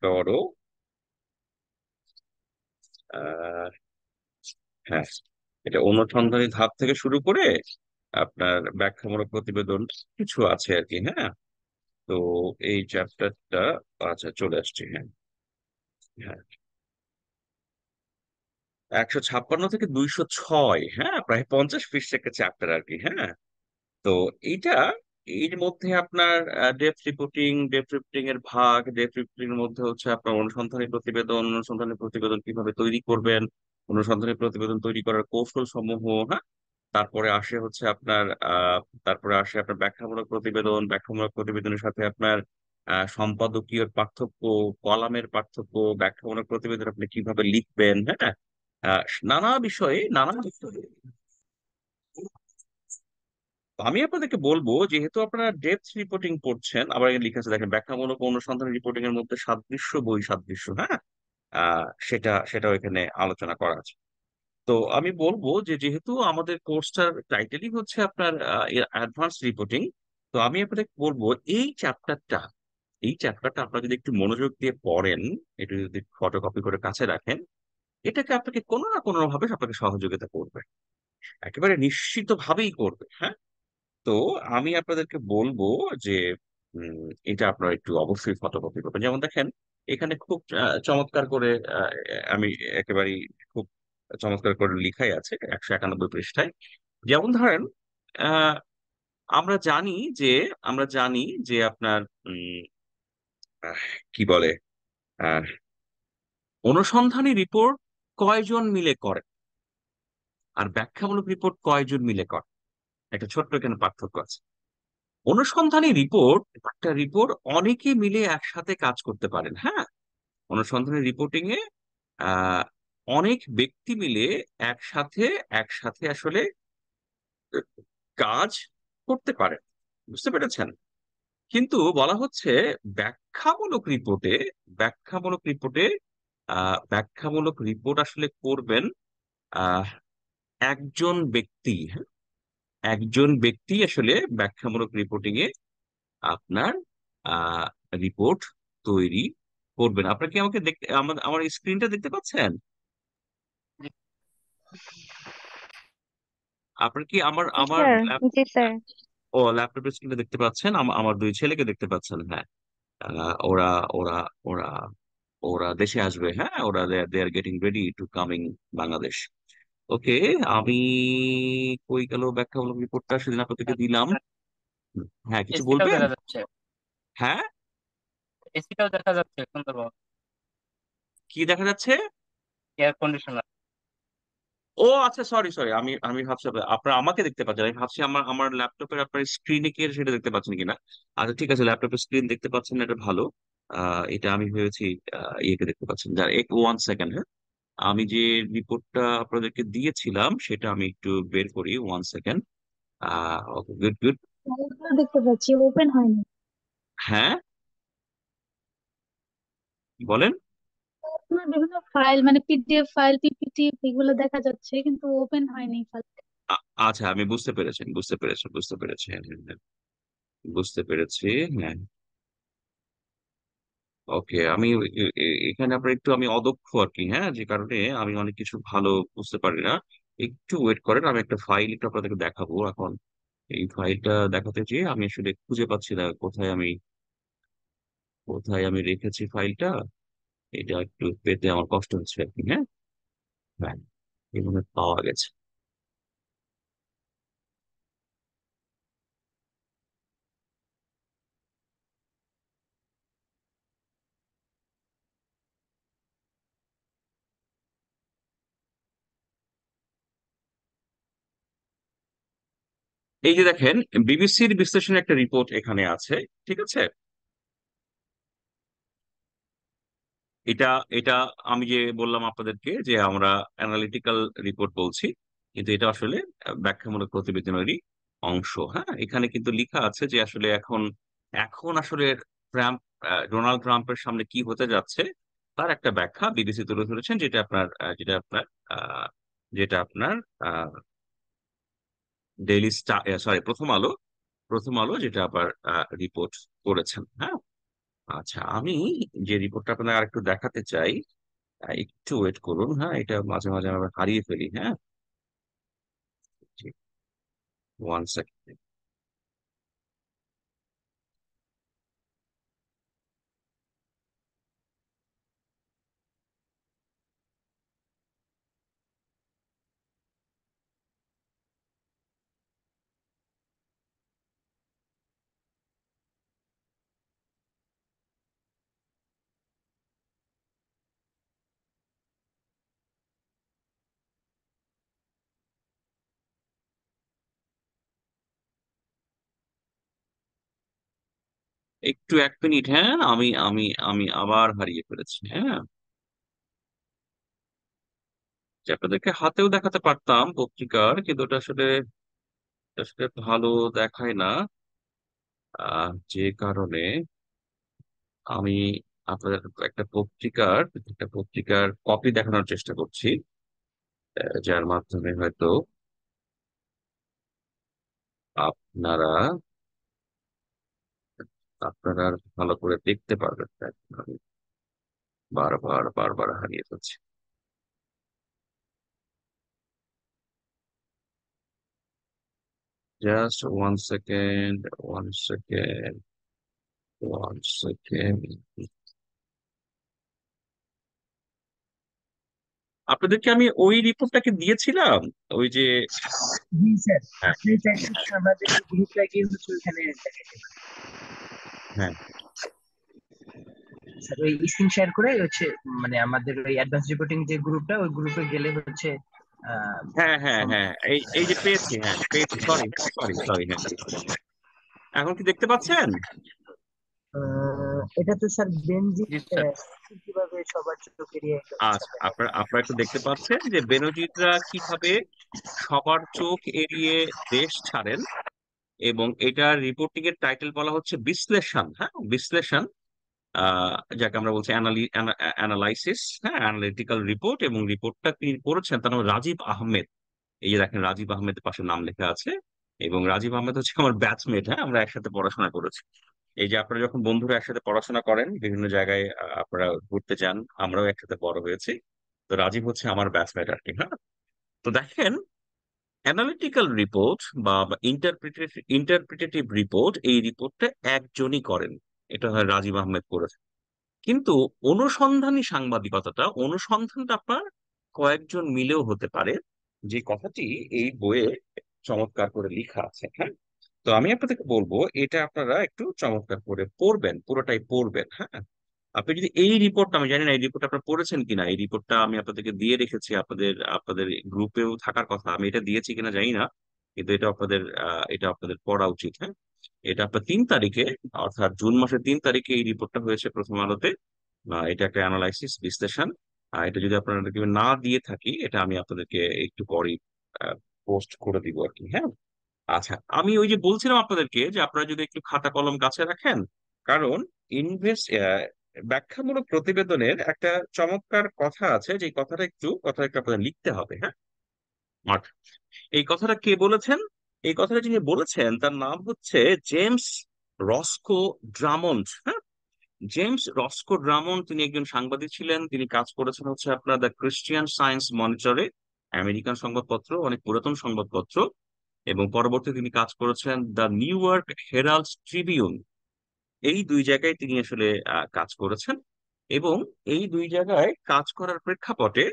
বড়। আহ হ্যাঁ, এটা অনুসন্ধানী ধাপ থেকে শুরু করে আপনার ব্যাখ্যামূলক প্রতিবেদন কিছু আছে আর কি। হ্যাঁ। তো এই চ্যাপ্টারটা, আচ্ছা চলে আসছি। হ্যাঁ, হ্যাঁ, 156 থেকে 206, হ্যাঁ, প্রায় 50 পৃষ্ঠা একটা চ্যাপ্টার আর কি। হ্যাঁ। তো এইটা, এর মধ্যে আপনার ডেপথ রিপোর্টিং এর ভাগ, ডেপথ রিপোর্টিং এর মধ্যে হচ্ছে আপনার অনুসন্ধানী প্রতিবেদন কিভাবে তৈরি করবেন, অনুসন্ধানী প্রতিবেদন তৈরি করার কৌশল সমূহ। হ্যাঁ। তারপরে আসে হচ্ছে আপনার তারপরে আসে আপনার ব্যাখ্যামূলক প্রতিবেদনের সাথে আপনার সম্পাদকীয় পার্থক্য, কলামের পার্থক্য, ব্যাখ্যামূলক প্রতিবেদন আপনি কিভাবে লিখবেন। হ্যাঁ। আহ, নানা বিষয়ে। তো আমি আপনাদেরকে বলবো, যেহেতু আপনারা ডেপথ রিপোর্টিং পড়ছেন, আবার এখানে লিখে আছে দেখেন, ব্যাখ্যামূলক অনুসন্ধান রিপোর্টিং এর মধ্যে সাদৃশ্য। হ্যাঁ। সেটাও এখানে আলোচনা করা আছে। তো আমি বলবো যে যেহেতু আমাদের কোর্সটার টাইটেলই হচ্ছে আপনার অ্যাডভান্স রিপোর্টিং, তো আমি আপনাদের বলবো এই চ্যাপ্টারটা আপনারা যদি একটু মনোযোগ দিয়ে পড়েন, একটু যদি ফটোকপি করে কাছে রাখেন, এটাকে আপনাকে কোনো না কোনো ভাবে আপনাকে সহযোগিতা করবে, একেবারে নিশ্চিতভাবেই করবে। হ্যাঁ। তো আমি আপনাদেরকে বলবো যে এটা আপনারা একটু অবশ্যই ফটোকপি করবেন। যেমন দেখেন, এখানে খুব চমৎকার করে আমি একেবারেই খুব চমৎকার করে লিখাই আছে 191 পৃষ্ঠায়। যেমন ধরেন, আহ, আমরা জানি যে আমরা জানি যে আপনার উম, আহ, কি বলে, আহ, অনুসন্ধানী রিপোর্ট কয়জন মিলে করে, আর ব্যাখ্যামূলক রিপোর্ট কয়জন মিলে করে। একটা ছোট্ট এখানে পার্থক্য আছে। একটা রিপোর্ট অনেকে মিলে একসাথে কাজ করতে পারেন। হ্যাঁ, অনুসন্ধানী রিপোর্টিং এ আহ অনেক ব্যক্তি মিলে একসাথে একসাথে আসলে কাজ করতে পারেন। বুঝতে পেরেছেন? কিন্তু বলা হচ্ছে ব্যাখ্যামূলক রিপোর্টে, ব্যাখ্যামূলক রিপোর্টে ব্যাখ্যামূলক রিপোর্ট আসলে করবেন আহ একজন ব্যক্তি, হ্যাঁ? একজন ব্যক্তি আসলে ব্যাখ্যামূলক রিপোর্টিং এ আপনার আহ রিপোর্ট তৈরি করবেন। আপনার কি আমাকে দেখতে, আমার আমার স্ক্রিনটা দেখতে পাচ্ছেন? আপনার কি আমার জি আমার স্যার। জি স্যার। ও ল্যাপটপের স্ক্রিনে দেখতে পাচ্ছেন? আমার দুই ছেলেকে দেখতে পাচ্ছেন, হ্যাঁ। ওরা ওরা ওরা ওরা দেশে আসবে, হ্যাঁ। ওরা they are getting ready to coming Bangladesh. Okay. আমি কই গেল ব্যাখ্যামূলক রিপোর্টটা সেদিন আপনাদেরকে দিলাম। হ্যাঁ, কিছু এসিটাও বলবেন? দেখা যাচ্ছে। হ্যাঁ, এসিটাও দেখা যাচ্ছে সুন্দরভাবে। কি দেখা যাচ্ছে? Air conditioner. ও আচ্ছা, সরি সরি, আমি আমি ভাবছি আপনারা আমাকে দেখতে পাচ্ছেন, আমি ভাবছি আমার আমার ল্যাপটপের আপনার স্ক্রিনে কি সেটা দেখতে পাচ্ছেন কিনা। আচ্ছা ঠিক আছে, ল্যাপটপের স্ক্রিন দেখতে পাচ্ছেন না, এটা ভালো। এটা আমি ভেবেছি ইয়েকে দেখতে পাচ্ছেন। যার এক ওয়ান সেকেন্ড, হ্যাঁ। আমি যে রিপোর্টটা আপনাদেরকে দিয়েছিলাম সেটা আমি একটু বের করি, ওয়ান সেকেন্ড। ওকে, গুড গুড। ফাইলগুলো দেখতে পাচ্ছি, ওপেন হয়নি। হ্যাঁ, বলেন। আপনার বিভিন্ন ফাইল মানে পিডিএফ ফাইল, পিপিটি এগুলো দেখা যাচ্ছে কিন্তু ওপেন হয়নি ফাইল। আচ্ছা, আমি বুঝতে পেরেছি, বুঝতে পেরেছি, বুঝতে পেরেছি, হ্যাঁ, হ্যাঁ, হ্যাঁ, বুঝতে পেরেছি। হ্যাঁ, ওকে। আমি এখানে আপনার একটু আমি অদক্ষ আর কি, হ্যাঁ, যে কারণে আমি অনেক কিছু ভালো বুঝতে পারি না। একটু ওয়েট করেন, আমি একটা ফাইল একটু আপনাদেরকে দেখাবো এখন। এই ফাইলটা দেখাতে যেয়ে আমি আসলে খুঁজে পাচ্ছি না কোথায় আমি রেখেছি ফাইলটা। এটা একটু পেতে আমার কষ্ট হচ্ছে আর কি, হ্যাঁ। হ্যাঁ, এখানে পাওয়া গেছে। এই যে দেখেন, বিবিসির বিশ্লেষণের একটা রিপোর্ট এখানে আছে, ঠিক আছে। এটা এটা আমি যে বললাম আপনাদেরকে যে আমরা অ্যানালিটিক্যাল রিপোর্ট বলছি, কিন্তু এটা আসলে ব্যাখ্যামূলক প্রতিবেদনেরই অংশ, হ্যাঁ। এখানে কিন্তু লেখা আছে যে আসলে এখন এখন আসলে ট্রাম্প ডোনাল্ড ট্রাম্পের সামনে কি হতে যাচ্ছে তার একটা ব্যাখ্যা বিবিসি তুলে ধরেছেন, আহ, যেটা আপনার ডেইলি স্টার, সরি, প্রথম আলো যেটা আবার রিপোর্ট করেছেন, হ্যাঁ। আচ্ছা, আমি যে রিপোর্টটা আপনার আরেকটু দেখাতে চাই। একটু ওয়েট করুন, হ্যাঁ। এটা মাঝে মাঝে আমরা হারিয়ে ফেলি, হ্যাঁ। One second. একটু এক মিনিট, হ্যাঁ। আমি আবার হারিয়ে ফেলেছি, হ্যাঁ। যে আপনাদেরকে হাতেও দেখাতে পারতাম পত্রিকার, কিন্তু ওটা আসলে আসলে ভালো দেখায় না। যে কারণে আমি আপনাদের একটা পত্রিকার কপি দেখানোর চেষ্টা করছি, যার মাধ্যমে হয়তো আপনারা আপনারা ভালো করে দেখতে পারবেন। আমি বারবার বারবার হারিয়ে ফেলছি। Just one second, one second, one second. আপনাদেরকে আমি ওই রিপোর্টটাকে দিয়েছিলাম, ওই যে। জি স্যার, হ্যাঁ, আপনি চাইলে আমাদের গ্রুপটা গিয়ে হচ্ছে ওইখানে দেখাতে পারেন। হ্যাঁ, স্যার ওই স্ক্রিন শেয়ার করে হচ্ছে মানে আমাদের ওই অ্যাডভান্স রিপোর্টিং যে গ্রুপটা, ওই গ্রুপে গেলে হচ্ছে আহ, হ্যাঁ, হ্যাঁ, সব- হ্যাঁ, এই যে পেয়েছি, হ্যাঁ পেয়েছি, সরি সরি সরি, হ্যাঁ। এখন কি দেখতে পাচ্ছেন? এটা তো স্যার বেনজিন জি স্যার। কিভাবে সবার চোখ এড়িয়ে গেল আচ্ছা, সামনে থেকে। আপনারা একটু দেখতে পাচ্ছেন যে বেনজিররা কিভাবে সবার চোখ এড়িয়ে দেশ ছাড়েন। এবং এটার রিপোর্টিং এর টাইটেল বলা হচ্ছে বিশ্লেষণ, হ্যাঁ বিশ্লেষণ, যাকে আমরা বলছি অ্যানালাইসিস, হ্যাঁ অ্যানালিটিক্যাল রিপোর্ট। এবং রিপোর্টটা তিনি করেছেন, তার নাম রাজীব আহমেদ। এই যে দেখেন রাজীব আহমেদের পাশে নাম লেখা আছে। এবং রাজীব আহমেদ হচ্ছে আমার ব্যাচমেট, হ্যাঁ আমরা একসাথে পড়াশোনা করেছি। এই যে আপনারা যখন বন্ধুরা একসাথে পড়াশোনা করেন, বিভিন্ন জায়গায় আপনারা ঘুরতে যান, আমরাও একসাথে বড় হয়েছি। তো রাজীব হচ্ছে আমার ব্যাচমেট আর কি, হ্যাঁ। তো দেখেন, অ্যানালিটিক্যাল রিপোর্ট বা ইন্টারপ্রিটেটিভ রিপোর্ট, এই রিপোর্টটা একজনই করেন, এটা হয় রাজীব আহমেদ করেছেন। কিন্তু অনুসন্ধানী সাংবাদিকতাটা, অনুসন্ধানটা আপনার কয়েকজন মিলেও হতে পারে, যে কথাটি এই বইয়ে চমৎকার করে লেখা আছে, হ্যাঁ। তো আমি আপনাদেরকে বলবো এটা আপনারা একটু চমৎকার করে পড়বেন, পুরোটাই পড়বেন, হ্যাঁ। আপনি যদি এই রিপোর্টটা, আমি জানি না এই রিপোর্ট আপনারা পড়েছেন কিনা, এই রিপোর্টটা আমি আপনাদেরকে দিয়ে রেখেছি, আপনাদের আপনাদের গ্রুপেও থাকার কথা, আমি এটা দিয়েছি কিনা জানি না, কিন্তু এটা আপনাদের পড়া উচিত, হ্যাঁ। এটা আপনার 3 তারিখে, অর্থাৎ জুন মাসের 3 তারিখে এই রিপোর্টটা হয়েছে প্রথম আলোতে। এটা একটা অ্যানালাইসিস, বিশ্লেষণ। এটা যদি আপনাদেরকে না দিয়ে থাকি, এটা আমি আপনাদেরকে একটু পরেই পোস্ট করে দিব আর কি, হ্যাঁ। আচ্ছা, আমি ওই যে বলছিলাম আপনাদেরকে যে আপনারা যদি একটু খাতা কলম কাছে রাখেন, কারণ ইনভেস্ট ব্যাখ্যামূলক প্রতিবেদনের একটা চমৎকার কথা আছে, যে কথাটা একটু আপনাদের লিখতে হবে, হ্যাঁ। আচ্ছা, এই কথাটা কে বলেছেন? এই কথাটা যিনি বলেছেন তার নাম হচ্ছে জেমস রস্কো ড্রামন্ড, হ্যাঁ। জেমস রস্কো ড্রামন্ড, তিনি একজন সাংবাদিক ছিলেন। তিনি কাজ করেছেন হচ্ছে আপনার দ্য ক্রিশ্চিয়ান সায়েন্স মনিটরে, আমেরিকান সংবাদপত্র, অনেক পুরাতন সংবাদপত্র। এবং পরবর্তী তিনি কাজ করেছেন the new York Herald Tribune, এই 2 জায়গায় তিনি আসলে কাজ করেছেন। এবং এই 2 জায়গায় কাজ করার প্রেক্ষাপটে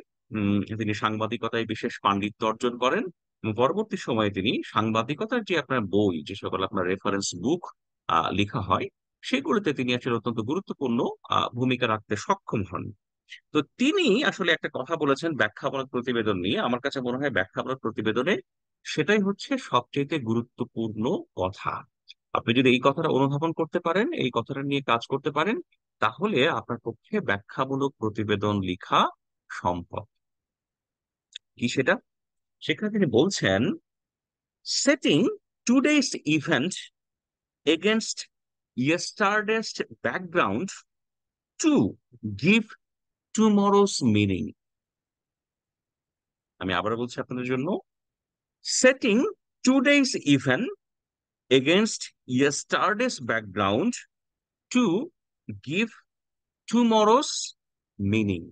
তিনি সাংবাদিকতায় বিশেষ পাণ্ডিত্য অর্জন করেন। এবং পরবর্তী সময়ে তিনি সাংবাদিকতার যে আপনার বই, যে সকল আপনার রেফারেন্স বুক লেখা হয়, সেগুলোতে তিনি আসলে অত্যন্ত গুরুত্বপূর্ণ ভূমিকা রাখতে সক্ষম হন। তো তিনি আসলে একটা কথা বলেছেন ব্যাখ্যামূলক প্রতিবেদন নিয়ে, আমার কাছে মনে হয় ব্যাখ্যামূলক প্রতিবেদনে সেটাই হচ্ছে সবচেয়ে গুরুত্বপূর্ণ কথা। আপনি যদি এই কথাটা অনুধাবন করতে পারেন, এই কথাটা নিয়ে কাজ করতে পারেন, তাহলে আপনার পক্ষে ব্যাখ্যামূলক প্রতিবেদন লেখা সম্ভব। কি সেটা? সেখানে তিনি বলছেন, setting today's event against ইয়েস্টারডেস background to give tomorrow's meaning. আমি আবারও বলছি আপনাদের জন্য, setting today's event against yesterday's background to give tomorrow's meaning.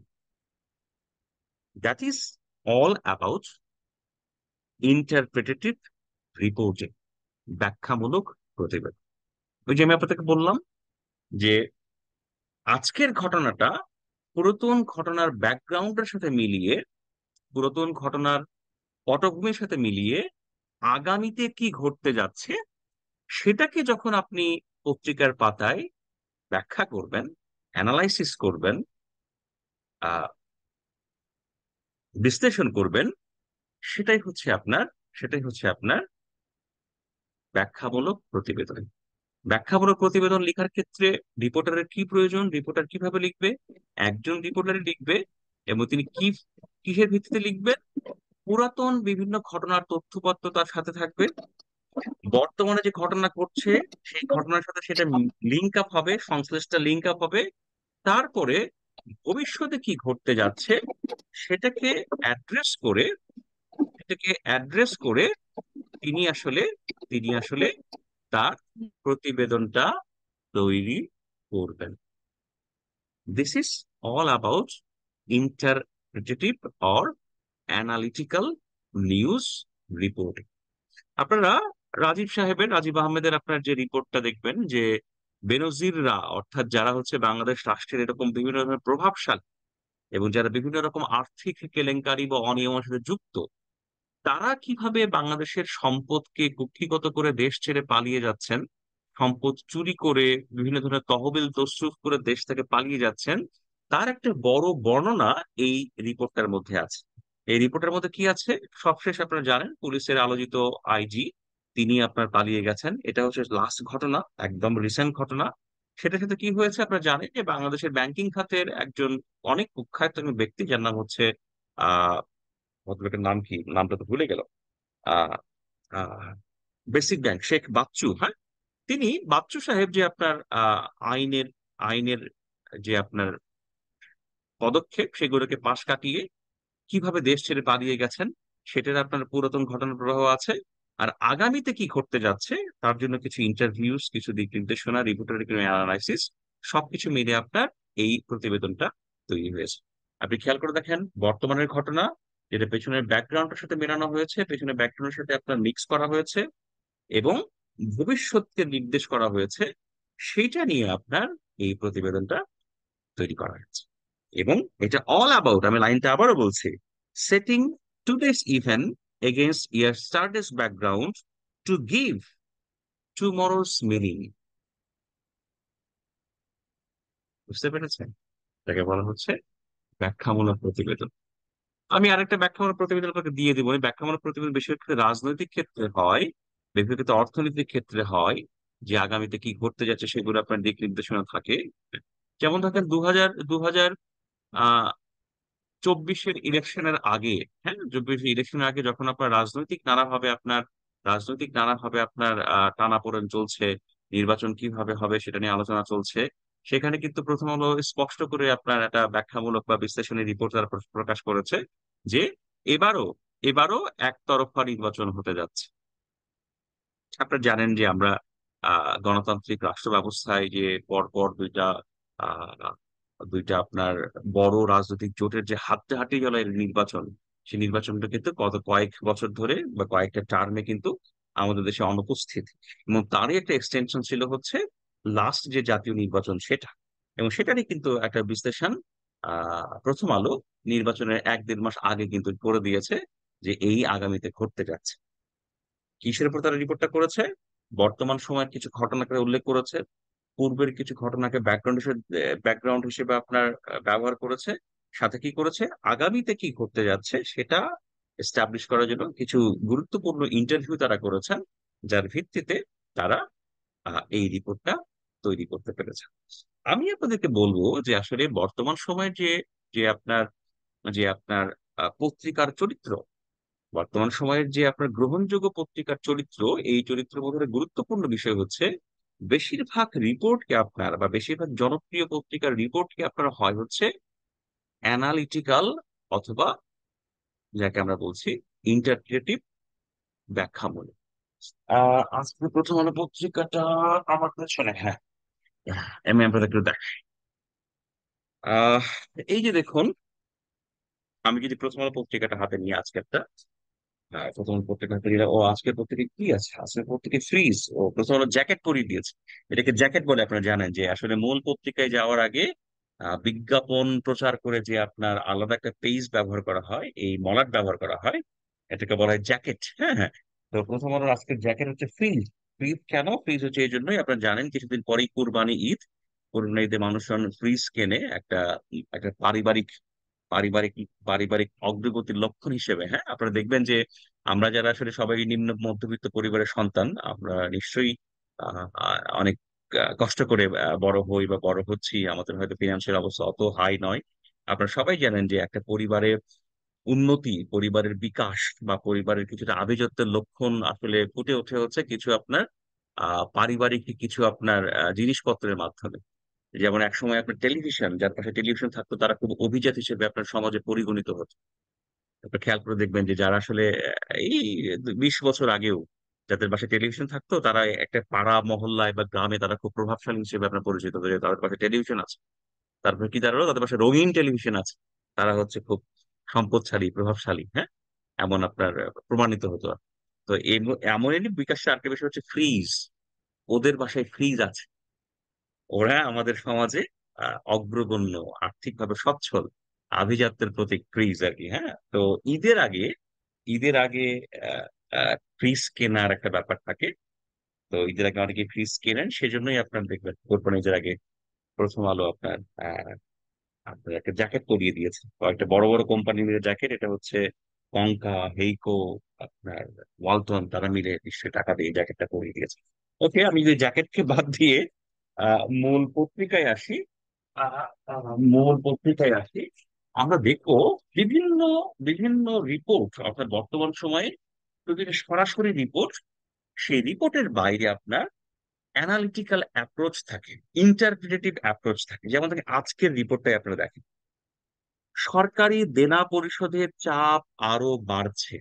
That is all about interpretative reporting, ব্যাখ্যামূলক প্রতিবেদন। ওই যে আমি আপনাদেরকে বললাম যে আজকের ঘটনাটা পুরাতন ঘটনার ব্যাকগ্রাউন্ডের সাথে মিলিয়ে, পুরাতন ঘটনার পটভূমির সাথে মিলিয়ে আগামীতে কি ঘটতে যাচ্ছে, সেটাকে যখন আপনি পত্রিকার পাতায় ব্যাখ্যা করবেন, অ্যানালাইসিস করবেন, আহ বিশ্লেষণ করবেন, সেটাই হচ্ছে আপনার সেটাই হচ্ছে আপনার ব্যাখ্যামূলক প্রতিবেদন। ব্যাখ্যামূলক প্রতিবেদন লেখার ক্ষেত্রে রিপোর্টারের কি প্রয়োজন, রিপোর্টার কিভাবে লিখবে? একজন রিপোর্টারই লিখবে। এবং তিনি কিসের ভিত্তিতে লিখবেন? পুরাতন বিভিন্ন ঘটনার তথ্যপত্র তার সাথে থাকবে, বর্তমানে যে ঘটনা ঘটছে সেই ঘটনার সাথে সেটা লিঙ্ক আপ হবে, সংশ্লিষ্ট লিঙ্ক আপ হবে। তারপরে ভবিষ্যতে কি ঘটতে যাচ্ছে সেটাকে অ্যাড্রেস করে অ্যাড্রেস করে তিনি আসলে তিনি আসলে তার প্রতিবেদনটা তৈরি করবেন। This is all about interpretative or analytical news reporting. আপনারা রাজীব আহমেদের আপনার যে রিপোর্টটা দেখবেন, যে বেনজিররা, অর্থাৎ যারা হচ্ছে বাংলাদেশ রাষ্ট্রের এরকম বিভিন্ন ধরনের প্রভাবশালী এবং যারা বিভিন্ন রকম আর্থিক কেলেঙ্কারি বা অনিয়মের সাথে যুক্ত, তারা কিভাবে বাংলাদেশের সম্পদকে কুক্ষিগত করে দেশ ছেড়ে পালিয়ে যাচ্ছেন, সম্পদ চুরি করে বিভিন্ন ধরনের তহবিল তছরুফ করে দেশ থেকে পালিয়ে যাচ্ছেন, তার একটা বড় বর্ণনা এই রিপোর্টটার মধ্যে আছে। এই রিপোর্টের মধ্যে কি আছে? সবশেষ আপনারা জানেন, পুলিশের আলোচিত আইজি তিনি আপনার পালিয়ে গেছেন। এটা হচ্ছে লাস্ট ঘটনা, একদম রিসেন্ট ঘটনা। সেটার সাথে কি হয়েছে আপনারা জানেন, যে বাংলাদেশের ব্যাংকিং খাতের একজন অনেক কুখ্যাত ব্যক্তি, যার নাম হচ্ছে আহ ভদ্রলোকের নাম কি, নামটা তো ভুলে গেল। আহ আহ বেসিক ব্যাংক, শেখ বাচ্চু, হ্যাঁ, তিনি বাচ্চু সাহেব যে আপনার আইনের আইনের যে আপনার পদক্ষেপ সেগুলোকে পাশ কাটিয়ে কিভাবে দেশ ছেড়ে পালিয়ে গেছেন সেটার আপনার পুরাতন ঘটনা প্রবাহ আছে। আর আগামীতে কি ঘটতে যাচ্ছে তার জন্য কিছু ইন্টারভিউস, কিছু দিক নির্দেশনা, রিপোর্টারি অ্যানালাইসিস, সবকিছু মিলে আপনার এই প্রতিবেদনটা তৈরি হয়েছে। আপনি খেয়াল করে দেখেন বর্তমানের ঘটনা যেটা পেছনের ব্যাকগ্রাউন্ডের সাথে মেলানো হয়েছে, পেছনের ব্যাকগ্রাউন্ডের সাথে আপনার মিক্স করা হয়েছে, এবং ভবিষ্যৎকে নির্দেশ করা হয়েছে, সেইটা নিয়ে আপনার এই প্রতিবেদনটা তৈরি করা হয়েছে। এবং এটা অল অ্যাবাউট, আমি লাইনটা আবারও বলছি, setting today's event against yesterday's background to give tomorrow's meaning. বুঝতে পেরেছেন? এটাকে বলা হচ্ছে ব্যাখ্যামূলক প্রতিবেদন। আমি আরেকটা ব্যাখ্যামূলক প্রতিবেদন আপনাকে দিয়ে দিব। এই ব্যাখ্যামূলক প্রতিবেদন বেশিরভাগ ক্ষেত্রে রাজনৈতিক ক্ষেত্রে হয়, বিভিন্ন ক্ষেত্রে অর্থনৈতিক ক্ষেত্রে হয়, যে আগামীতে কি ঘটতে যাচ্ছে সেগুলো আপনার দিক নির্দেশনা থাকে। যেমন দেখেন 2000 চব্বিশের ইলেকশনের আগে, হ্যাঁ, চব্বিশের ইলেকশনের আগে যখন আপনার রাজনৈতিক নানাভাবে আপনার টানাপোড়েন চলছে, নির্বাচন কিভাবে হবে সেটা নিয়ে আলোচনা চলছে, সেখানে কিন্তু প্রথম আলো স্পষ্ট করে আপনার একটা ব্যাখ্যামূলক বা বিশ্লেষণী রিপোর্ট তারা প্রকাশ করেছে যে এবারও এবারও একতরফা নির্বাচন হতে যাচ্ছে। আপনারা জানেন যে আমরা গণতান্ত্রিক রাষ্ট্র ব্যবস্থায় যে পরপর আহ, দুইটা আপনার বড় রাজনৈতিক জোটের যে হাড্ডাহাড্ডি গেল নির্বাচন, সেই নির্বাচনটা কিন্তু গত কয়েক বছর ধরে বা কয়েকটা টার্মে কিন্তু আমাদের দেশে অনুপস্থিত, এবং তারই একটা এক্সটেনশন ছিল হচ্ছে লাস্ট যে জাতীয় নির্বাচন সেটা। এবং সেটারই কিন্তু একটা বিশ্লেষণ প্রথম আলো নির্বাচনের 1-1.5 মাস আগে কিন্তু করে দিয়েছে যে এই আগামীতে ঘটতে যাচ্ছে। কিসের উপর তারা রিপোর্টটা করেছে? বর্তমান সময়ের কিছু ঘটনাকে উল্লেখ করেছে, পূর্বের কিছু ঘটনাকে ব্যাকগ্রাউন্ড হিসেবে আপনার ব্যবহার করেছে, সাথে কি করেছে আগামীতে কি ঘটতে যাচ্ছে সেটা এস্টাবলিশ করার জন্য কিছু গুরুত্বপূর্ণ ইন্টারভিউ তারা করেছেন, যার ভিত্তিতে তারা এই রিপোর্টটা তৈরি করতে পেরেছে। আমি আপনাদেরকে বলবো যে আসলে বর্তমান সময়ের যে যে আপনার যে আপনার পত্রিকার চরিত্র, বর্তমান সময়ের যে আপনার গ্রহণযোগ্য পত্রিকার চরিত্র, এই চরিত্রের মধ্যে একটা গুরুত্বপূর্ণ বিষয় হচ্ছে বেশিরভাগ রিপোর্টকে আপনার বা বেশিরভাগ জনপ্রিয় পত্রিকার রিপোর্টকে আপনার হয় হচ্ছে অ্যানালিটিক্যাল, অথবা যাকে আমরা বলছি ইন্টারপ্রেটিভ, ব্যাখ্যামূলক। আজকে প্রথম আলো পত্রিকাটা আমার পেছনে, হ্যাঁ, আমি আপনাদের একটু দেখ। আহ এই যে দেখুন, আমি যদি প্রথম আলো পত্রিকাটা হাতে নিয়ে আজকেরটা, প্রথম পত্রিকা হাতে নিলে, ও আজকের পত্রিকা কি আছে, আজকের পত্রিকা ফ্রিজ, ও প্রথম আলো জ্যাকেট পরিয়ে দিয়েছে। এটাকে জ্যাকেট বলে, আপনারা জানেন যে আসলে মূল পত্রিকায় যাওয়ার আগে বিজ্ঞাপন প্রচার করে যে আপনার আলাদা একটা পেজ ব্যবহার করা হয়, এই মলাট ব্যবহার করা হয়, এটাকে বলা হয় জ্যাকেট। হ্যাঁ, হ্যাঁ। তো প্রথম আলোর আজকের জ্যাকেট হচ্ছে ফ্রিজ। ফ্রিজ কেন? ফ্রিজ হচ্ছে এই জন্যই, আপনারা জানেন কিছুদিন পরেই কুরবানি ঈদ। কুরবানি ঈদে মানুষজন ফ্রিজ কেনে একটা একটা পারিবারিক পারিবারিক পারিবারিক অগ্রগতির লক্ষণ হিসেবে। হ্যাঁ, আপনারা দেখবেন যে আমরা যারা আসলে সবাই নিম্ন মধ্যবিত্ত পরিবারের সন্তান, আমরা নিশ্চয়ই অনেক কষ্ট করে বড় হই বা বড় হচ্ছি, আমাদের হয়তো ফিনান্সিয়াল অবস্থা অত হাই নয়। আপনারা সবাই জানেন যে একটা পরিবারের উন্নতি, পরিবারের বিকাশ বা পরিবারের কিছুটা আভিজাত্যের লক্ষণ আসলে ফুটে ওঠে হচ্ছে কিছু আপনার পারিবারিক কিছু আপনার জিনিসপত্রের মাধ্যমে। যেমন একসময় আপনার টেলিভিশন, যার পাশে টেলিভিশন থাকতো তারা খুব অভিজাত হিসেবে আপনার সমাজে পরিগণিত হতো। আপনি খেয়াল করে দেখবেন যে যারা আসলে এই 20 বছর আগেও যাদের বাসায় টেলিভিশন থাকতো, তারা একটা পাড়া মহল্লায় বা গ্রামে তারা খুব প্রভাবশালী হিসেবে আপনার পরিচিত হয়ে যেত। তাদের পাশে টেলিভিশন আছে, তারপরে কি দাঁড়ালো, তাদের পাশে রঙিন টেলিভিশন আছে, তারা হচ্ছে খুব সম্পদশালী, প্রভাবশালী। হ্যাঁ, এমন আপনার প্রমাণিত হতো। তো এমনই বিকাশটা আরেকটা বিষয় হচ্ছে ফ্রিজ। ওদের বাসায় ফ্রিজ আছে, ওরা আমাদের সমাজে অগ্রগণ্য, আর্থিকভাবে সচ্ছল, আভিজাত্যের প্রতীক ফ্রিজ আর কি। হ্যাঁ, তো ঈদের আগে ফ্রিজ কেনার একটা ব্যাপার থাকে। তো ঈদের আগে অনেকে ফ্রিজ কেনেন, সেজন্যই আপনার দেখবেন কোরবানি ঈদের আগে প্রথম আলো আপনার আপনার একটা জ্যাকেট পরিয়ে দিয়েছে, কয়েকটা বড় বড় কোম্পানি মিলে জ্যাকেট। এটা হচ্ছে কঙ্কা, হেইকো, আপনার ওয়ালটন, তারা মিলে নিশ্চয়ই টাকা দিয়ে জ্যাকেটটা পরিয়ে দিয়েছে। ওকে, আমি যে জ্যাকেটকে বাদ দিয়ে মূল পত্রিকায় আসি, আহ, মূল পত্রিকায় আসি, আমরা দেখবো বিভিন্ন বিভিন্ন রিপোর্ট অর্থাৎ বর্তমান সময়ে প্রতিটা সরাসরি রিপোর্ট সেই রিপোর্টের বাইরে আপনার অ্যানালিটিক্যাল অ্যাপ্রোচ থাকে, ইন্টারপ্রিটেটিভ অ্যাপ্রোচ থাকে। যেমন দেখেন আজকের রিপোর্টটাই আপনারা দেখেন, সরকারি দেনা পরিশোধের চাপ আরো বাড়ছে।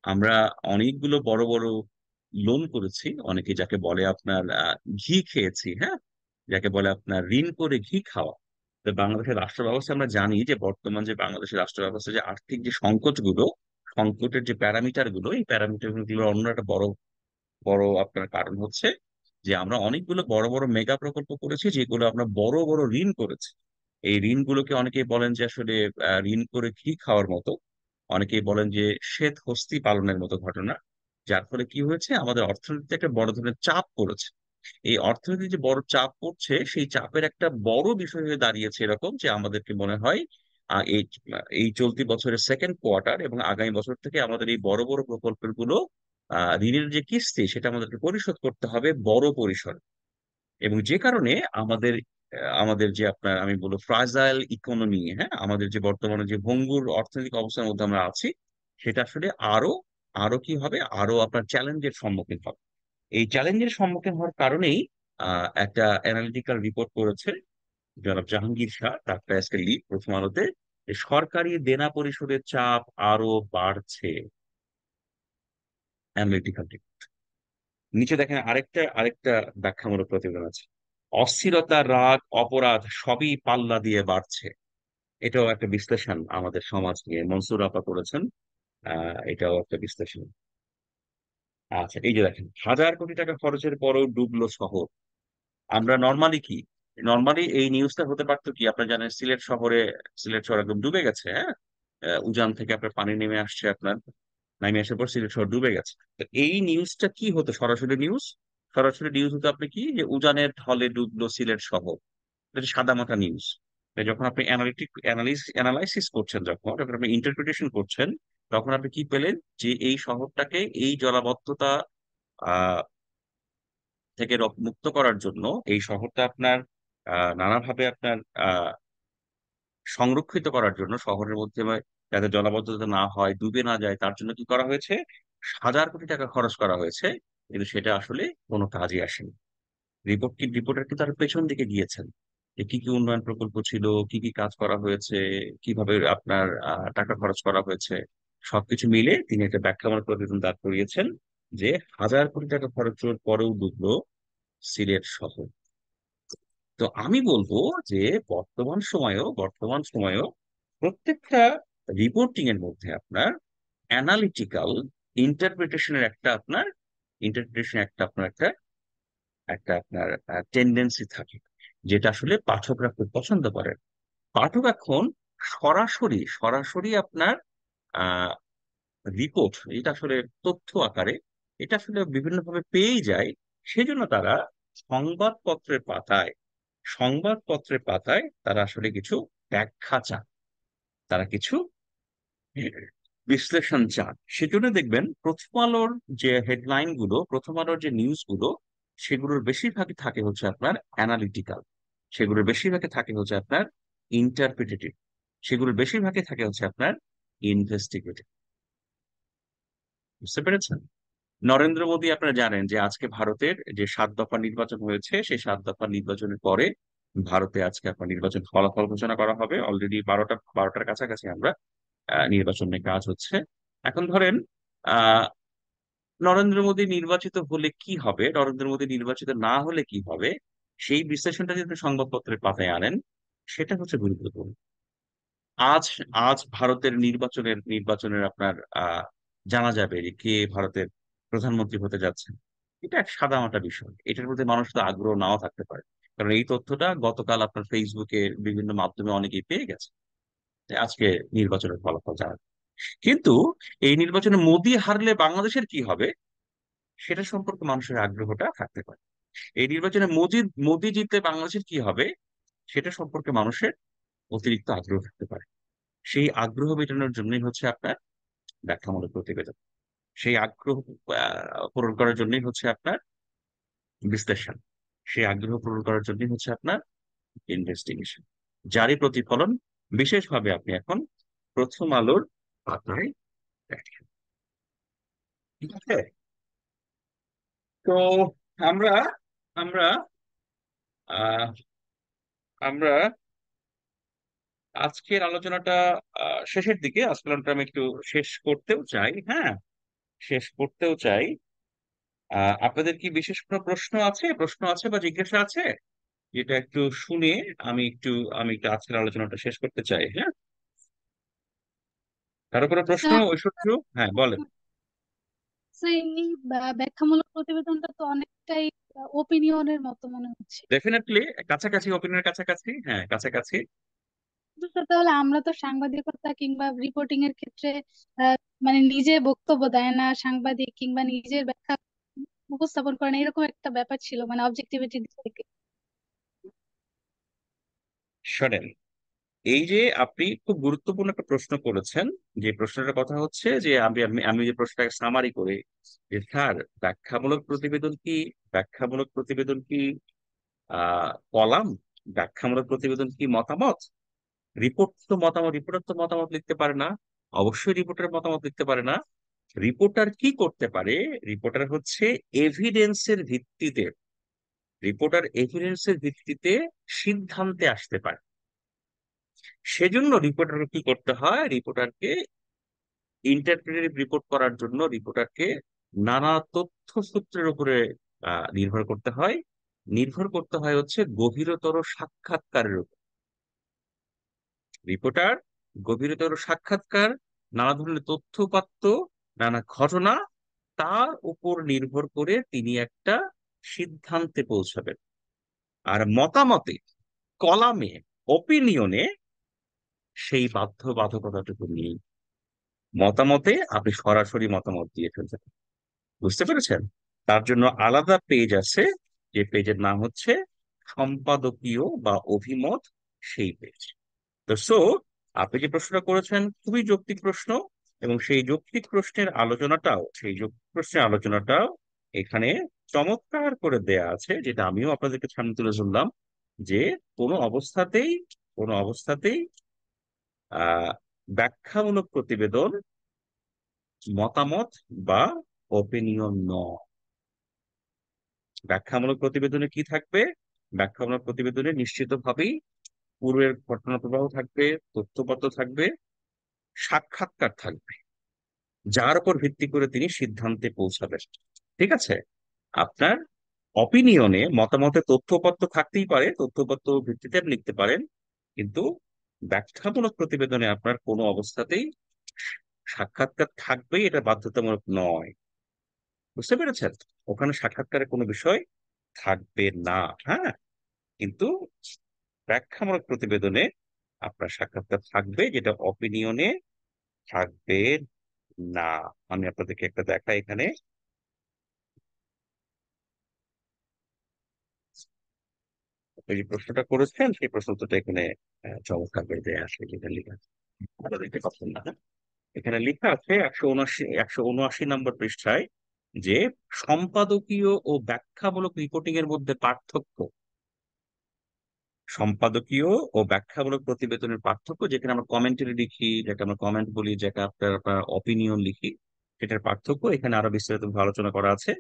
আমরা অনেকগুলো বড় বড় লোন করেছি, অনেকে যাকে বলে আপনার ঘি খেয়েছি, হ্যাঁ, যাকে বলে আপনার ঋণ করে ঘি খাওয়া। তো বাংলাদেশের রাষ্ট্র ব্যবস্থা আমরা জানি যে বর্তমান যে বাংলাদেশের রাষ্ট্র ব্যবস্থা যে আর্থিক যে সংকটগুলো, সংকটের যে প্যারামিটার গুলো, এই প্যারামিটার গুলোর অন্য একটা বড় বড় আপনার কারণ হচ্ছে যে আমরা অনেকগুলো বড় বড় মেগা প্রকল্প করেছি, যেগুলো আমরা বড় বড় ঋণ করেছি। এই ঋণগুলোকে অনেকেই বলেন যে আসলে ঋণ করে ঘি খাওয়ার মতো, অনেকেই বলেন যে শ্বেত হস্তি পালনের মতো ঘটনা। যার ফলে কি হয়েছে, আমাদের অর্থনীতিতে একটা বড় ধরনের চাপ পড়েছে। এই অর্থনীতিতে যে বড় চাপ পড়ছে, সেই চাপের একটা বড় বিষয় হয়ে দাঁড়িয়েছে এরকম যে আমাদেরকে মনে হয় এই এই চলতি বছরের সেকেন্ড কোয়ার্টার এবং আগামী বছর থেকে আমাদের এই বড় বড় প্রকল্পের গুলো ঋণের যে কিস্তি সেটা আমাদেরকে পরিশোধ করতে হবে বড় পরিসরে। এবং যে কারণে আমাদের আমাদের যে আপনার আমি বলবো ফ্রাজাইল ইকোনমি, হ্যাঁ, আমাদের যে বর্তমানে যে ভঙ্গুর অর্থনৈতিক অবস্থার মধ্যে আমরা আছি, সেটা আসলে আরো আরো কি হবে, আরো আপনার চ্যালেঞ্জের সম্মুখীন হবে। এই চ্যালেঞ্জের সম্মুখীন হওয়ার কারণেই একটা অ্যানালিটিক্যাল রিপোর্ট করেছে জনাব জাহাঙ্গীর শাহ, ডাক্তার আজকে লিড প্রথম আলোতে, যে সরকারি দেনা পরিশোধের চাপ আরো বাড়ছে। অ্যানালিটিক্যাল। নিচে দেখেন আরেকটা আরেকটা ব্যাখ্যামূলক প্রতিবেদন আছে, অস্থিরতা, রাগ, অপরাধ সবই পাল্লা দিয়ে বাড়ছে। এটাও একটা বিশ্লেষণ আমাদের সমাজ নিয়ে মনসুর আপা করেছেন। এটাও একটা বিশ্লেষণ। আচ্ছা, এই যে দেখেন, 1,000 কোটি টাকা খরচের পরেও ডুবলো শহর। আমরা নর্মালি কি, নর্মালি এই নিউজটা হতে পারতো কি, আপনারা জানেন সিলেট শহরে, সিলেট শহর একদম ডুবে গেছে, হ্যাঁ, উজান থেকে আপনার পানি নেমে আসছে, আপনার নামিয়ে আসার পর সিলেট শহর ডুবে গেছে। তো এই নিউজটা কি হতো, সরাসরি নিউজ, সরাসরি নিউজ হতো আপনি কি, যে উজানের ঢলে ডুবলো সিলেট শহর। এটা সাদা মাটা নিউজ। যখন আপনি অ্যানালাইসিস করছেন, যখন আপনি ইন্টারপ্রিটেশন করছেন, তখন আপনি কি পেলেন, যে এই শহরটাকে এই জলাবদ্ধতা আহ থেকে মুক্ত করার জন্য এই শহরটা আপনার নানাভাবে আপনার সংরক্ষিত করার জন্য, শহরের মধ্যে যাতে জলাবদ্ধতা না হয়, ডুবে না যায়, তার জন্য কি করা হয়েছে, 1,000 কোটি টাকা খরচ করা হয়েছে। কিন্তু সেটা আসলে কোনো কাজে আসেনি। রিপোর্টার কিন্তু তার পেছন দিকে গিয়েছেন, যে কি কি উন্নয়ন প্রকল্প ছিল, কি কি কাজ করা হয়েছে, কিভাবে আপনার টাকা খরচ করা হয়েছে, সবকিছু মিলে তিনি একটা ব্যাখ্যামূলক প্রতিবেদন দাঁড় করিয়েছেন, যে 1,000 কোটি টাকা খরচের পরেও ডুবলো সিলেট শহর। তো আমি বলবো যে বর্তমান সময়েও প্রত্যেকটা রিপোর্টিং এর মধ্যে আপনার অ্যানালিটিক্যাল ইন্টারপ্রিটেশনের একটা আপনার ইন্টারপ্রিটেশন একটা আপনার একটা একটা আপনার টেন্ডেন্সি থাকে, যেটা আসলে পাঠকরা খুব পছন্দ করেন। পাঠক এখন সরাসরি সরাসরি আপনার আহ রিপোর্ট, এটা আসলে তথ্য আকারে, এটা আসলে বিভিন্নভাবে পেয়েই যায়। সেজন্য তারা সংবাদপত্রের পাতায় সংবাদপত্রের পাতায় তারা আসলে কিছু ব্যাখ্যা চান, তারা কিছু বিশ্লেষণ চান। সেজন্য দেখবেন প্রথম আলোর যে হেডলাইন গুলো, প্রথম আলোর যে নিউজ গুলো, সেগুলোর বেশিরভাগই থাকে হচ্ছে আপনার অ্যানালিটিক্যাল, সেগুলোর বেশিরভাগই থাকে হচ্ছে আপনার ইন্টারপ্রিটেটিভ, সেগুলোর বেশিরভাগই থাকে হচ্ছে আপনার ইনভেস্টিগেটিভ। বুঝতে পেরেছেন? নরেন্দ্র মোদী, আপনারা জানেন যে আজকে ভারতের যে 7 দফা নির্বাচন হয়েছে, সেই 7 দফা নির্বাচনের পরে ভারতে আজকে আপনার নির্বাচন ফলাফল ঘোষণা করা হবে। অলরেডি 12টার কাছাকাছি আমরা নির্বাচন নিয়ে কাজ হচ্ছে। এখন ধরেন আহ নরেন্দ্র মোদী নির্বাচিত হলে কি হবে, নরেন্দ্র মোদী নির্বাচিত না হলে কি হবে, সেই বিশ্লেষণটা যদি আপনি সংবাদপত্রের পাতায় আনেন, সেটা হচ্ছে গুরুত্বপূর্ণ। আজ আজ ভারতের নির্বাচনের আপনার জানা যাবে যে কে ভারতের প্রধানমন্ত্রী হতে যাচ্ছে। এটা এক সাদামাটা বিষয়, এটার প্রতি মানুষ তো আগ্রহ নাও থাকতে পারে, কারণ এই তথ্যটা গতকাল আপনার ফেসবুকে বিভিন্ন মাধ্যমে অনেকেই পেয়ে গেছে, যে আজকে নির্বাচনের ফলাফল জানা। কিন্তু এই নির্বাচনে মোদী হারলে বাংলাদেশের কি হবে, সেটা সম্পর্কে মানুষের আগ্রহটা থাকতে পারে। এই নির্বাচনে মোদী জিতলে বাংলাদেশের কি হবে, সেটা সম্পর্কে মানুষের অতিরিক্ত আগ্রহ থাকতে পারে। সেই আগ্রহ মেটানোর জন্যই হচ্ছে আপনার ব্যাখ্যামূলক প্রতিবেদন, সেই আগ্রহ পূরণ করার জন্যই হচ্ছে আপনার বিশ্লেষণ, সেই আগ্রহ পূরণ করার জন্যই হচ্ছে আপনার ইনভেস্টিগেশন, যারই প্রতিফলন বিশেষভাবে আপনি এখন প্রথম আলোর পাতায় দেখেন। ঠিক আছে। তো আমরা আমরা আহ আমরা আজকের আলোচনাটা শেষের দিকে, আজকের আলোচনাটা আমি একটু শেষ করতেও চাই। হ্যাঁ, শেষ করতেও চাই। আপনাদের কি বিশেষ কোনো প্রশ্ন আছে বা জিজ্ঞাসা আছে, যেটা একটু শুনে আমি একটু আজকের আলোচনাটা শেষ করতে চাই। হ্যাঁ, কারো কোনো প্রশ্ন স্যার, ঐশ্বর্য? হ্যাঁ, বলেন। এই ব্যাখ্যামূলক প্রতিবেদনটা তো অনেকটাই ওপিনিয়নের মতো মনে হচ্ছে। ডেফিনেটলি কাছাকাছি, ওপিনিয়নের কাছাকাছি, হ্যাঁ কাছাকাছি। কিন্তু স্যার, তাহলে আমরা তো সাংবাদিকতা কিংবা রিপোর্টিং এর ক্ষেত্রে আহ, মানে নিজে বক্তব্য দেয় না সাংবাদিক, কিংবা নিজের ব্যাখ্যা উপস্থাপন করে না, এরকম একটা ব্যাপার ছিল মানে অবজেক্টিভিটি থেকে। শোনেন, এই যে আপনি খুব গুরুত্বপূর্ণ একটা প্রশ্ন করেছেন, যে প্রশ্নটার কথা হচ্ছে যে আমি আমি আমি যে প্রশ্নটাকে সামারি করি, যে স্যার, ব্যাখ্যামূলক প্রতিবেদন কি ব্যাখ্যামূলক প্রতিবেদন কি কলাম, ব্যাখ্যামূলক প্রতিবেদন কি মতামত? রিপোর্টার তো মতামত লিখতে পারে না। অবশ্যই রিপোর্টার মতামত লিখতে পারে না। রিপোর্টার কি করতে পারে? রিপোর্টার হচ্ছে এভিডেন্সের ভিত্তিতে এভিডেন্সের ভিত্তিতে সিদ্ধান্তে আসতে পারে। সেজন্য রিপোর্টারকে কি করতে হয়? রিপোর্টারকে ইন্টারপ্রিটেটিভ রিপোর্ট করার জন্য রিপোর্টারকে নানা তথ্য সূত্রের উপরে নির্ভর করতে হয় হচ্ছে গভীরতর সাক্ষাৎকারের উপর। রিপোর্টার গভীরতর সাক্ষাৎকার, নানা ধরনের তথ্যপাত্র, নানা ঘটনা, তার উপর নির্ভর করে তিনি একটা সিদ্ধান্তে পৌঁছাবেন। আর মতামতে, কলামে, ওপিনিয়নে সেই বাধ্যবাধকতাটুকু নেই। মতামতে আপনি সরাসরি মতামত দিয়ে ফেলতে পারেন। বুঝতে পেরেছেন? তার জন্য আলাদা পেজ আছে, যে পেজের নাম হচ্ছে সম্পাদকীয় বা অভিমত, সেই পেজ। তো আপনি যে প্রশ্নটা করেছেন খুবই যৌক্তিক প্রশ্ন, এবং সেই যৌক্তিক প্রশ্নের আলোচনাটাও এখানে চমৎকার করে দেয়া আছে, যেটা আমিও আপনাদেরকে সামনে তুলে ধরলাম। যে কোনো অবস্থাতেই কোনো অবস্থাতেই আহ ব্যাখ্যামূলক প্রতিবেদন মতামত বা ওপিনিয়ন নয়। ব্যাখ্যামূলক প্রতিবেদনে কি থাকবে? ব্যাখ্যামূলক প্রতিবেদনে নিশ্চিতভাবেই পূর্বের ঘটনা প্রবাহ থাকবে, তথ্যপত্র থাকবে, সাক্ষাৎকার থাকবে, যার উপর ভিত্তি করে তিনি সিদ্ধান্তে পৌঁছাবেন। ঠিক আছে? আপনার অপিনিয়নে, মতামতে তথ্যপত্র থাকতেই পারে, তথ্যপত্র ভিত্তিতে আপনি লিখতে পারেন, কিন্তু ব্যাখ্যামূলক প্রতিবেদনে আপনার কোনো অবস্থাতেই সাক্ষাৎকার থাকবেই, এটা বাধ্যতামূলক নয়। বুঝতে পেরেছেন? ওখানে সাক্ষাৎকারের কোনো বিষয় থাকবে না। হ্যাঁ, কিন্তু ব্যাখ্যামূলক প্রতিবেদনে আপনার সাক্ষাৎকার থাকবে, যেটা অপিনিয়নে থাকবে না। আমি আপনাদেরকে একটা দেখাই এখানে। আপনি যে প্রশ্নটা করেছেন সেই প্রশ্ন উত্তরটা এখানে চমৎকার করে দেয়া আছে, যেটা লেখা আছে। আপনারা দেখতে পাচ্ছেন না? হ্যাঁ? এখানে লেখা আছে 179 নম্বর পৃষ্ঠায়, যে সম্পাদকীয় ও ব্যাখ্যামূলক রিপোর্টিং এর মধ্যে পার্থক্য। সম্পাদকীয় ও ব্যাখ্যামূলক প্রতিবেদনের পার্থক্য, যেখানে আমরা কমেন্টারি লিখি, যেটা আমরা কমেন্ট বলি, যেটা আপনার আপনার অপিনিয়ন লিখি, সেটার পার্থক্য এখানে আরো বিস্তারিত আলোচনা করা আছে।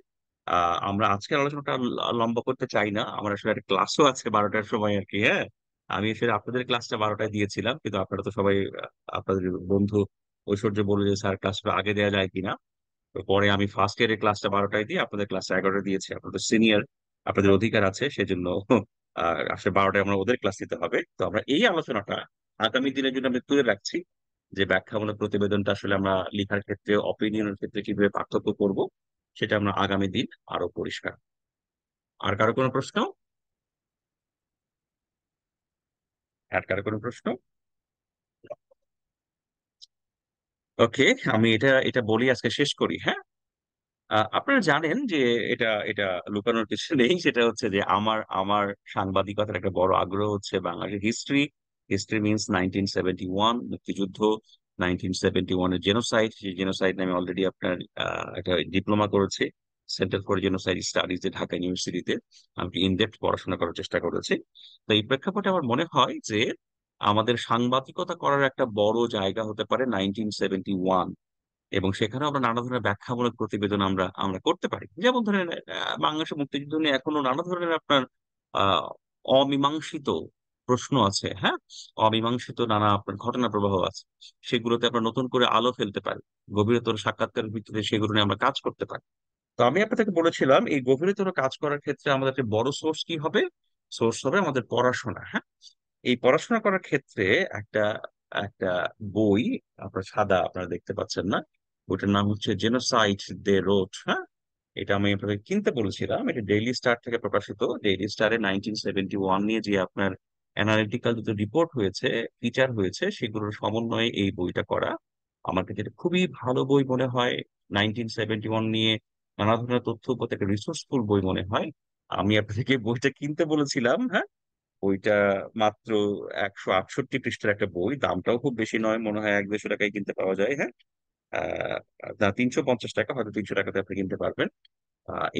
আমরা আজকের আলোচনাটা লম্বা করতে চাই না, আমার আসলে একটা ক্লাসও আছে 12টার সময় আর কি। হ্যাঁ, আমি আসলে আপনাদের ক্লাসটা 12টায় দিয়েছিলাম, কিন্তু আপনারা তো সবাই আপনাদের বন্ধু ঐশ্বর্য বলে যে স্যার ক্লাসটা আগে দেওয়া যায় কিনা। তো পরে আমি ফার্স্ট ইয়ারের ক্লাসটা 12টায় দিয়ে আপনাদের ক্লাসটা 11টায় দিয়েছি। আপনাদের সিনিয়র, আপনাদের অধিকার আছে, সেজন্য আসলে 12টায় আমরা ওদের ক্লাস নিতে হবে। তো আমরা এই আলোচনাটা আগামী দিনের জন্য আমি তুলে রাখছি, যে ব্যাখ্যামূলক প্রতিবেদনটা আসলে আমরা লেখার ক্ষেত্রে, অপিনিয়নের ক্ষেত্রে কিভাবে পার্থক্য করব, সেটা আমরা আগামী দিন আরো পরিষ্কার। আর কারো কোনো প্রশ্ন? ওকে, আমি এটা এটা বলি, আজকে শেষ করি। হ্যাঁ, আপনারা জানেন যে এটা এটা লুকানোর কিছু নেই, সেটা হচ্ছে যে আমার আমার সাংবাদিকতার একটা বড় আগ্রহ হচ্ছে বাংলাদেশের হিস্ট্রি। হিস্ট্রি মিনস 1971 মুক্তিযুদ্ধ, 1971-এর জেনোসাইড। সেই জেনোসাইড আমি অলরেডি আপনার একটা ডিপ্লোমা করেছি centre for genocide studies Dhaka ইউনিভার্সিটিতে। আমি ইনডেপথ পড়াশোনা করার চেষ্টা করেছি। তো এই প্রেক্ষাপটে আমার মনে হয় যে আমাদের সাংবাদিকতা করার একটা বড় জায়গা হতে পারে 1971। এবং সেখানেও আমরা নানা ধরনের ব্যাখ্যামূলক প্রতিবেদন আমরা আমরা করতে পারি। যেমন ধরেন বাংলাদেশের মুক্তিযুদ্ধ নিয়ে এখনো নানা ধরনের আপনার আহ অমীমাংসিত প্রশ্ন আছে, হ্যাঁ, অমীমাংসিত নানা আপনার ঘটনা প্রবাহ আছে। সেগুলোতে আমরা নতুন করে আলো ফেলতে পারি, গভীরতর সাক্ষাৎকারের ভিত্তিতে সেগুলো নিয়ে আমরা কাজ করতে পারি। তো আমি আপনাকে বলেছিলাম এই গভীরতর কাজ করার ক্ষেত্রে আমাদের একটা বড় সোর্স কি হবে? সোর্স হবে আমাদের পড়াশোনা, হ্যাঁ। এই পড়াশোনা করার ক্ষেত্রে একটা একটা বই আপনার সাদা আপনারা দেখতে পাচ্ছেন না, বইটার নাম হচ্ছে জেনোসাইড দে রোট, হ্যাঁ। এটা আমি আপনাকে কিনতে বলেছিলাম, এটা ডেইলি স্টার থেকে প্রকাশিত। ডেইলি স্টারে 1971 নিয়ে যে আপনার অ্যানালিটিক্যাল দুটো রিপোর্ট হয়েছে, ফিচার হয়েছে, সেগুলোর সমন্বয়ে এই বইটা করা। আমার কাছে এটা খুবই ভালো বই মনে হয়। 1971 নিয়ে নানা ধরনের তথ্য উপর একটা রিসোর্সফুল বই মনে হয়। আমি আপনাদেরকে বইটা কিনতে বলেছিলাম, হ্যাঁ। বইটা মাত্র 168 পৃষ্ঠার একটা বই, দামটাও খুব বেশি নয়, মনে হয় 100-150 টাকায় কিনতে পাওয়া যায়, হ্যাঁ। আহ না, 350 টাকা, হয়তো 300 টাকাতে আপনি কিনতে পারবেন।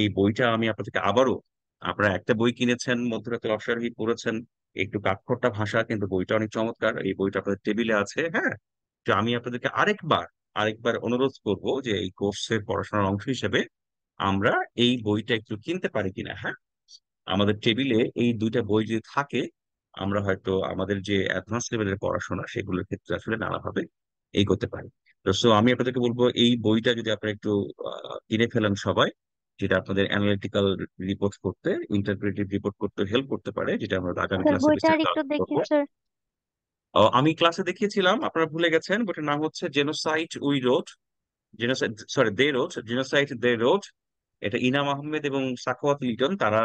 এই বইটা আমি আপনাদেরকে আবারও, আপনারা একটা বই কিনেছেন মধ্যরাতের অশ্বারোহী পড়েছেন, একটু কাঠখোট্টা ভাষা, কিন্তু বইটা অনেক চমৎকার। এই বইটা আপনাদের টেবিলে আছে, হ্যাঁ। তো আমি আপনাদেরকে আরেকবার আরেকবার অনুরোধ করব যে এই কোর্সের পড়াশোনার অংশ হিসেবে আমরা এই বইটা একটু কিনতে পারি কিনা, হ্যাঁ। আমাদের টেবিলে এই দুইটা বই যদি থাকে, আমরা হয়তো আমাদের যে অ্যাডভান্স লেভেলের পড়াশোনা সেগুলোর ক্ষেত্রে আসলে নানাভাবে এগোতে পারি। তো সো আমি আপনাদেরকে বলবো এই বইটা যদি আপনারা একটু কিনে ফেলেন সবাই, যেটা আপনাদের অ্যানালিটিক্যাল রিপোর্ট করতে, ইন্টারপ্রেটিভ রিপোর্ট করতে হেল্প করতে পারে, যেটা আমরা আগামী স্যার ক্লাসে বইটা আর বিস্তারিত একটু আলোচনা দেখি করবো। স্যার। আমি ক্লাসে দেখিয়েছিলাম, আপনারা ভুলে গেছেন। বইটার নাম হচ্ছে genocide we road, genocide, sorry they road, genocide they road. এটা ইনাম আহমেদ এবং সাখাওয়াত লিটন তারা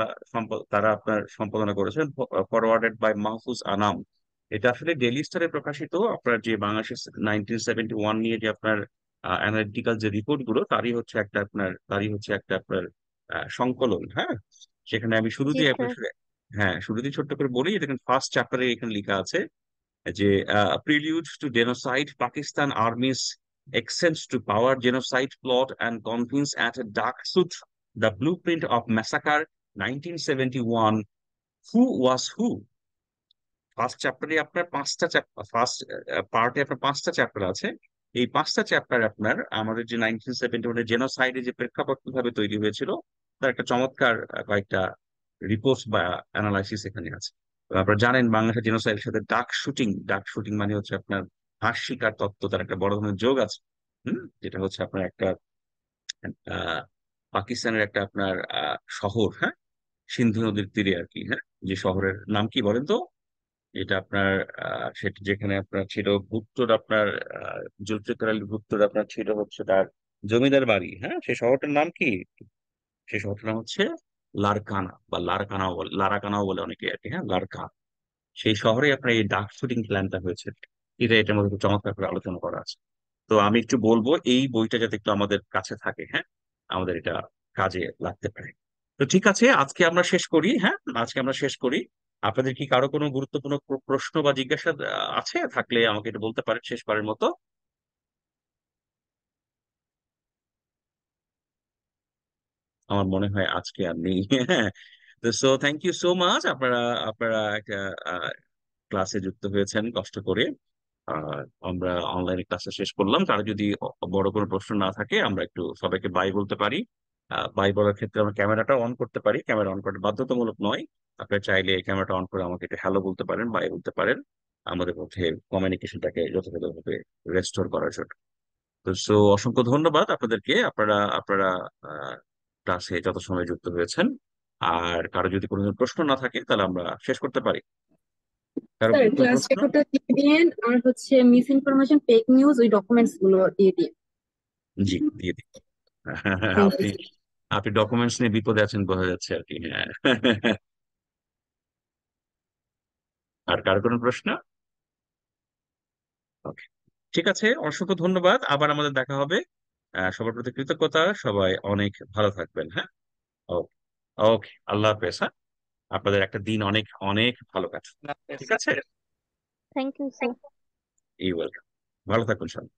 তারা আপনার সম্পাদনা করেছেন, ফরওয়ার্ডেড বাই মাহফুজ আনাম। এটা আসলে ডেইলি স্টারে প্রকাশিত আপনার যে বাংলাদেশের 1971 নিয়ে যে আপনার অ্যানালিটিক্যাল যে রিপোর্ট গুলো, তারই হচ্ছে একটা আপনার সংকলন, হ্যাঁ। সেখানে আমি জি শুরুতেই আপনার স্যার। হ্যাঁ, শুরুতেই ছোট্ট করে বলি, দেখেন ফার্স্ট চ্যাপ্টারে এখানে লেখা আছে যে prelude to genocide, Pakistan army's ascent to power, genocide plot and convince at a dark truth, the blueprint of massacre 1971, who was who। First চ্যাপ্টারে আপনার পাঁচটা চ্যাপ্টার, ফার্স্ট পার্টে আপনার পাঁচটা চ্যাপ্টার আছে। এই পাঁচটা চ্যাপ্টার আপনার আমাদের যে 1971 জেনোসাইডে যে প্রেক্ষাপট কিভাবে তৈরি হয়েছিল তার একটা চমৎকার কয়েকটা রিপোর্ট বা অ্যানালাইসিস এখানে আছে। তো আপনারা জানেন বাংলাদেশের জেনোসাইডের সাথে ডাক শুটিং, ডাক শুটিং মানে হচ্ছে আপনার হাঁস শিকার তত্ত্ব, তার একটা বড় ধরনের যোগ আছে। যেটা হচ্ছে আপনার একটা আহ পাকিস্তানের একটা আপনার শহর, হ্যাঁ, সিন্ধু নদীর তীরে আর কি, হ্যাঁ। যে শহরের নাম কি বলেন তো? এটা আপনার সেটা যেখানে আপনার ছিল ভুট্টোর আপনার জুলফিকার আলী ভুট্টোর আপনার ছিল হচ্ছে তার জমিদার বাড়ি, হ্যাঁ। সেই শহরটার নাম কি? সেই শহরটার নাম হচ্ছে লারকানা, বা লারকানাও বলে, লারাকানাও বলে অনেকে আর কি, হ্যাঁ, লারকান। সেই শহরে আপনার এই ডাক শুটিং প্ল্যানটা হয়েছে। এটা এটার মধ্যে খুব চমৎকার করে আলোচনা করা আছে। তো আমি একটু বলবো এই বইটা যাতে একটু আমাদের কাছে থাকে, হ্যাঁ, আমাদের এটা কাজে লাগতে পারে। তো ঠিক আছে, আজকে আমরা শেষ করি, হ্যাঁ, আজকে আমরা শেষ করি। আপনাদের কি কারো কোনো গুরুত্বপূর্ণ প্রশ্ন বা জিজ্ঞাসা আছে? থাকলে আমাকে এটা বলতে পারেন শেষবারের মতো। আমার মনে হয় আজকে আর নেই। হ্যাঁ। তো so thank you so much, আপনারা আপনারা একটা ক্লাসে যুক্ত হয়েছেন কষ্ট করে। আর আমরা অনলাইনে ক্লাসটা শেষ করলাম। কারো যদি বড় কোনো প্রশ্ন না থাকে আমরা একটু সবাইকে বাই বলতে পারি। বাই বলার ক্ষেত্রে আমরা ক্যামেরাটা অন করতে পারি, ক্যামেরা অন করাটা বাধ্যতামূলক নয়। আপনার চাইলে ক্যামেরাটা অন করে আমাকে একটু হ্যালো বলতে পারেন, বাই বলতে পারেন, আমাদের মধ্যে কমিউনিকেশনটাকে যথাযথভাবে রেস্টোর করার জন্য। তো সো অসংখ্য ধন্যবাদ আপনাদেরকে, আপনারা আপনারা ক্লাসে যত সময় যুক্ত হয়েছেন। আর কারো যদি কোনো প্রশ্ন না থাকে তাহলে আমরা শেষ করতে পারি। কারো স্যার কোনো ক্লাস প্রশ্ন? রেকর্ডটা দিয়ে দিন, আর হচ্ছে মিস ইনফরমেশন ফেক নিউজ ওই ডকুমেন্টস গুলো দিয়ে দিন। জি, দিয়ে দিই। থ্যাংক ইউ আপনি স্যার। আপনি ডকুমেন্টস নিয়ে বিপদে আছেন বোঝা যাচ্ছে আর কি, হ্যাঁ। আর কারো কোনো প্রশ্ন? ওকে, ঠিক আছে, অসংখ্য ধন্যবাদ, আবার আমাদের দেখা হবে। সবার প্রতি কৃতজ্ঞতা, সবাই অনেক ভালো থাকবেন, হ্যাঁ। ওকে, ওকে, আল্লাহ হাফেজ, হ্যাঁ। আপনাদের একটা দিন অনেক অনেক ভালো কাটুক। ঠিক আছে। Thank you sir. এই ওয়েলকাম, ভালো থাকুন সবাই।